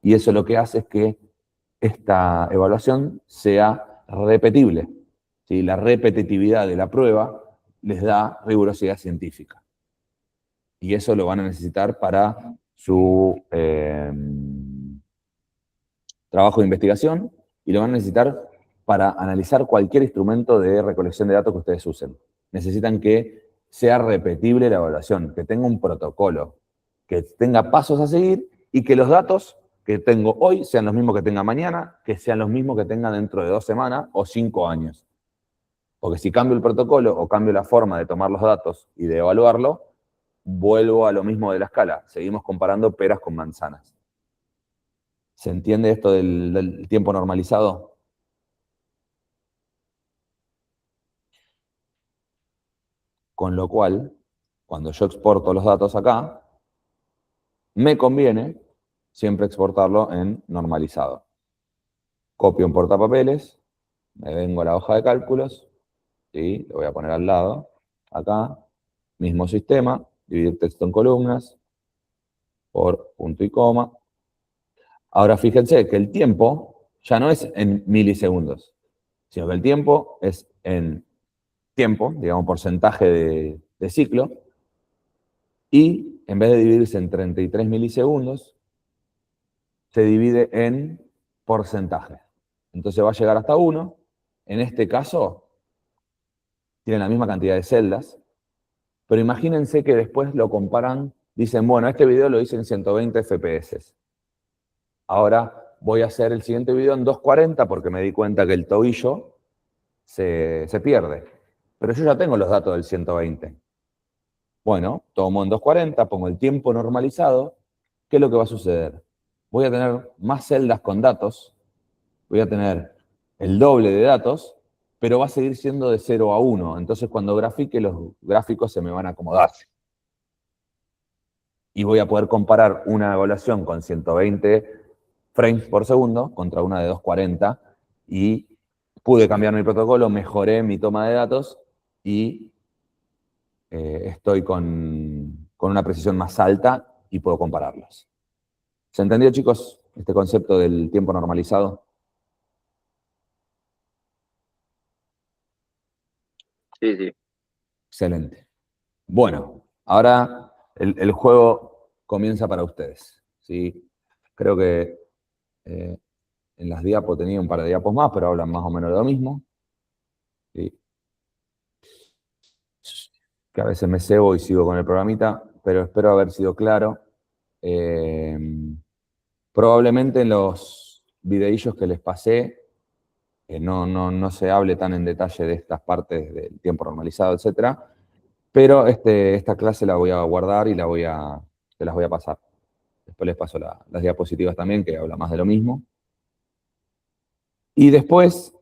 Y eso lo que hace es que esta evaluación sea repetible, ¿sí? La repetitividad de la prueba les da rigurosidad científica. Y eso lo van a necesitar para su trabajo de investigación y lo van a necesitar para analizar cualquier instrumento de recolección de datos que ustedes usen. Necesitan que sea repetible la evaluación, que tenga un protocolo, que tenga pasos a seguir y que los datos que tengo hoy sean los mismos que tenga mañana, que sean los mismos que tenga dentro de 2 semanas o 5 años. Porque si cambio el protocolo o cambio la forma de tomar los datos y de evaluarlo, vuelvo a lo mismo de la escala. Seguimos comparando peras con manzanas. ¿Se entiende esto del tiempo normalizado? Con lo cual, cuando yo exporto los datos acá, me conviene siempre exportarlo en normalizado. Copio en portapapeles, me vengo a la hoja de cálculos, ¿sí? Lo voy a poner al lado, acá, mismo sistema, dividir texto en columnas, por punto y coma. Ahora fíjense que el tiempo ya no es en milisegundos, sino que el tiempo es en tiempo, digamos porcentaje de ciclo, y en vez de dividirse en 33 milisegundos, se divide en porcentaje. Entonces va a llegar hasta 1. En este caso, tienen la misma cantidad de celdas, pero imagínense que después lo comparan, dicen, bueno, este video lo hice en 120 FPS. Ahora voy a hacer el siguiente video en 240 porque me di cuenta que el tobillo se pierde. Pero yo ya tengo los datos del 120. Bueno, tomo en 240, pongo el tiempo normalizado. ¿Qué es lo que va a suceder? Voy a tener más celdas con datos, voy a tener el doble de datos, pero va a seguir siendo de 0 a 1. Entonces, cuando grafique, los gráficos se me van a acomodar. Y voy a poder comparar una evaluación con 120 frames por segundo contra una de 240 y pude cambiar mi protocolo, mejoré mi toma de datos y estoy con una precisión más alta y puedo compararlos. ¿Se entendió, chicos, este concepto del tiempo normalizado? Sí, sí. Excelente. Bueno, ahora el juego comienza para ustedes, ¿sí? Creo que en las diapos tenía un par de diapos más, pero hablan más o menos de lo mismo. ¿Sí? Que a veces me cebo y sigo con el programita, pero espero haber sido claro. Probablemente en los videillos que les pasé no se hable tan en detalle de estas partes del tiempo normalizado, etc. Pero esta clase la voy a guardar y se las voy a pasar. Después les paso las diapositivas también, que habla más de lo mismo. Y después,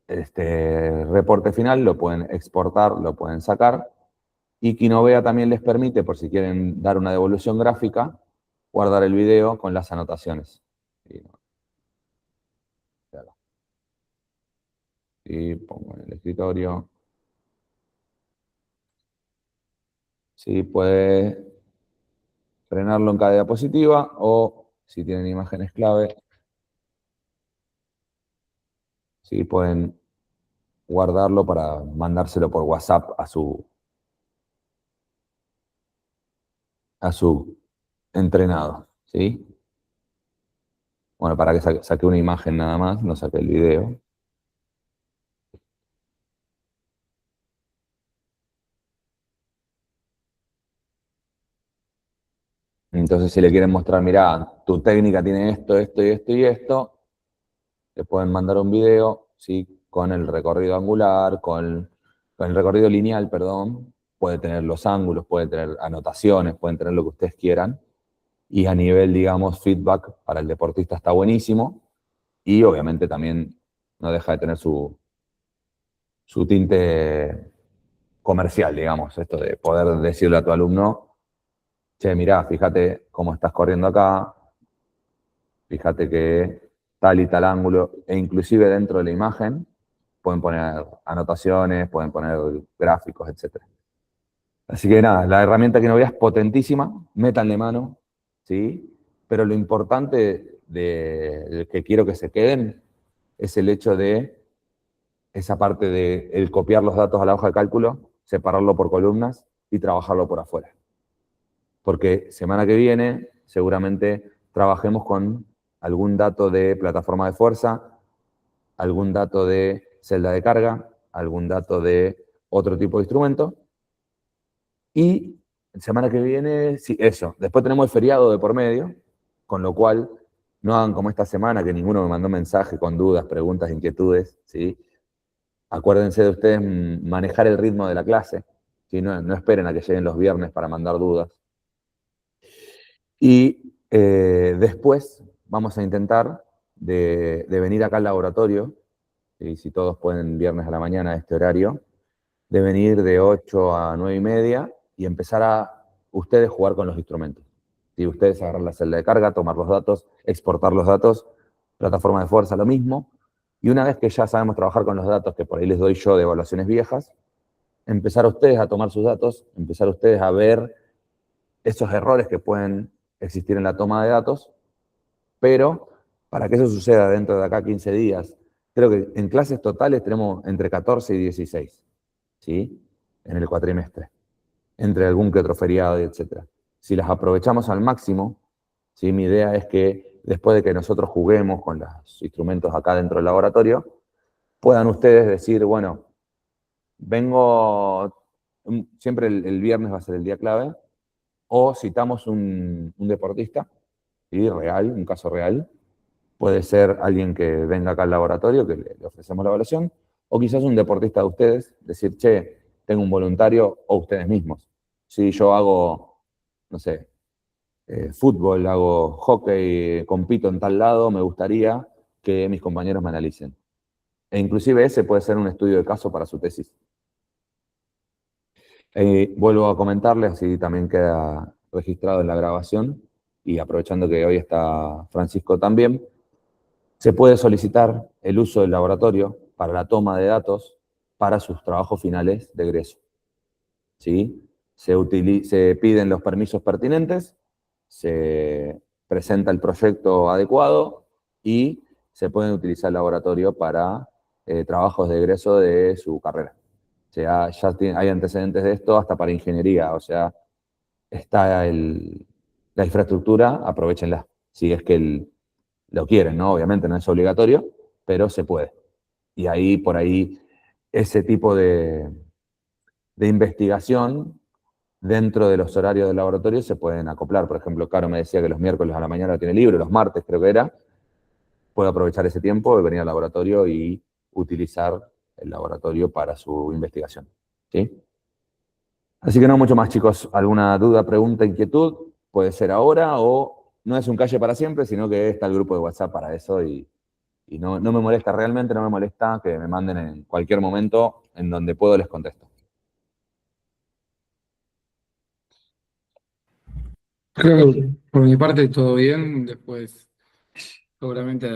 este reporte final lo pueden exportar, lo pueden sacar. Y Kinovea también les permite, por si quieren dar una devolución gráfica, guardar el video con las anotaciones. Y pongo en el escritorio. Sí, puede frenarlo en cada diapositiva o, si tienen imágenes clave, sí, pueden guardarlo para mandárselo por WhatsApp a su entrenado, ¿sí? Bueno, para que saque una imagen nada más, no saque el video. Entonces, si le quieren mostrar, mirá, tu técnica tiene esto, esto y esto y esto, le pueden mandar un video, ¿sí? Con el recorrido angular, con el recorrido lineal, perdón. Puede tener los ángulos, puede tener anotaciones, pueden tener lo que ustedes quieran. Y a nivel, digamos, feedback para el deportista está buenísimo. Y obviamente también no deja de tener su tinte comercial, digamos, esto de poder decirle a tu alumno, che, mirá, fíjate cómo estás corriendo acá, fíjate que tal y tal ángulo, e inclusive dentro de la imagen pueden poner anotaciones, pueden poner gráficos, etc. Así que nada, la herramienta Kinovea es potentísima, métanle mano, ¿sí? Pero lo importante de que quiero que se queden es el hecho de esa parte de el copiar los datos a la hoja de cálculo, separarlo por columnas y trabajarlo por afuera. Porque semana que viene seguramente trabajemos con algún dato de plataforma de fuerza, algún dato de celda de carga, algún dato de otro tipo de instrumento. Y semana que viene, sí, eso. Después tenemos el feriado de por medio, con lo cual no hagan como esta semana que ninguno me mandó mensaje con dudas, preguntas, inquietudes, ¿sí? Acuérdense de ustedes manejar el ritmo de la clase, ¿sí? No esperen a que lleguen los viernes para mandar dudas. Y después vamos a intentar de venir acá al laboratorio, y si todos pueden viernes a la mañana a este horario, de venir de 8 a 9 y media y empezar a ustedes jugar con los instrumentos. Si ustedes agarran la celda de carga, tomar los datos, exportar los datos, plataforma de fuerza, lo mismo. Y una vez que ya sabemos trabajar con los datos que por ahí les doy yo de evaluaciones viejas, empezar ustedes a tomar sus datos, empezar ustedes a ver esos errores que pueden existir en la toma de datos, pero para que eso suceda dentro de acá a 15 días, creo que en clases totales tenemos entre 14 y 16, ¿sí? En el cuatrimestre, entre algún que otro feriado y etc. Si las aprovechamos al máximo, ¿sí? Mi idea es que después de que nosotros juguemos con los instrumentos acá dentro del laboratorio, puedan ustedes decir, bueno, vengo, siempre el viernes va a ser el día clave, o citamos un deportista, ¿sí? Real, un caso real. Puede ser alguien que venga acá al laboratorio, que le ofrecemos la evaluación, O quizás un deportista de ustedes, decir, che, tengo un voluntario, o ustedes mismos. Si yo hago, no sé, fútbol, hago hockey, compito en tal lado, me gustaría que mis compañeros me analicen. E inclusive ese puede ser un estudio de caso para su tesis. Vuelvo a comentarles, así también queda registrado en la grabación, y aprovechando que hoy está Francisco también, se puede solicitar el uso del laboratorio para la toma de datos para sus trabajos finales de egreso. ¿Sí? Se piden los permisos pertinentes, se presenta el proyecto adecuado y se pueden utilizar el laboratorio para trabajos de egreso de su carrera. O sea, ya hay antecedentes de esto hasta para ingeniería, o sea, está la infraestructura, aprovechenla, si es que lo quieren, ¿no? Obviamente no es obligatorio, pero se puede. Y ahí, por ahí, ese tipo de investigación dentro de los horarios del laboratorio se pueden acoplar. Por ejemplo, Caro me decía que los miércoles a la mañana tiene libre, los martes creo que era. Puedo aprovechar ese tiempo de venir al laboratorio y utilizar el laboratorio para su investigación. ¿Sí? Así que no mucho más, chicos. ¿Alguna duda, pregunta, inquietud? Puede ser ahora o no es un calle para siempre, sino que está el grupo de WhatsApp para eso y no me molesta, realmente no me molesta que me manden en cualquier momento en donde puedo les contesto. Creo que por mi parte todo bien. Después, seguramente,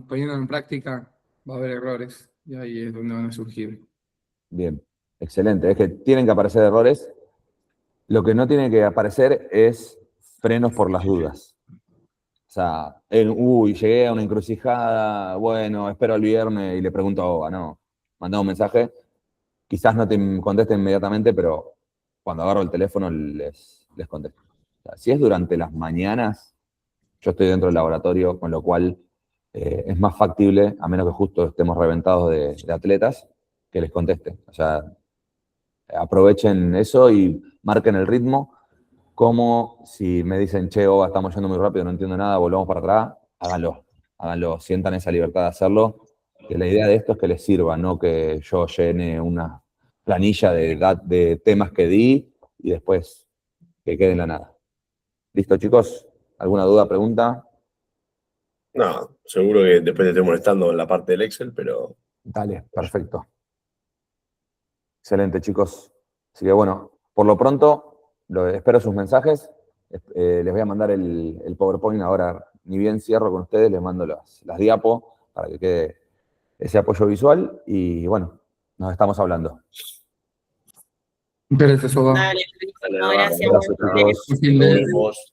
poniéndolo en práctica, va a haber errores y ahí es donde van a surgir. Bien, excelente. Es que tienen que aparecer errores. Lo que no tiene que aparecer es frenos por las dudas. O sea, llegué a una encrucijada, bueno, espero el viernes y le pregunto a Oba, no. Mandá un mensaje, quizás no te conteste inmediatamente, pero cuando agarro el teléfono les contesto. O sea, si es durante las mañanas, yo estoy dentro del laboratorio, con lo cual es más factible, a menos que justo estemos reventados de atletas, que les conteste. O sea, aprovechen eso y marquen el ritmo, como si me dicen, che, Oba, estamos yendo muy rápido, no entiendo nada, volvamos para atrás, háganlo, sientan esa libertad de hacerlo, que la idea de esto es que les sirva, no que yo llene una planilla de temas que di y después que quede en la nada. ¿Listo, chicos? ¿Alguna duda, pregunta? No, seguro que después te estoy molestando en la parte del Excel, pero Dale, perfecto. Excelente, chicos. Así que bueno, por lo pronto, espero sus mensajes. Les voy a mandar el PowerPoint ahora. Ni bien cierro con ustedes, les mando las diapos para que quede ese apoyo visual. Y bueno, nos estamos hablando. Gracias, Oba. Dale, Dale, no, gracias. Abrazo, chicos. Fin nos de- vemos.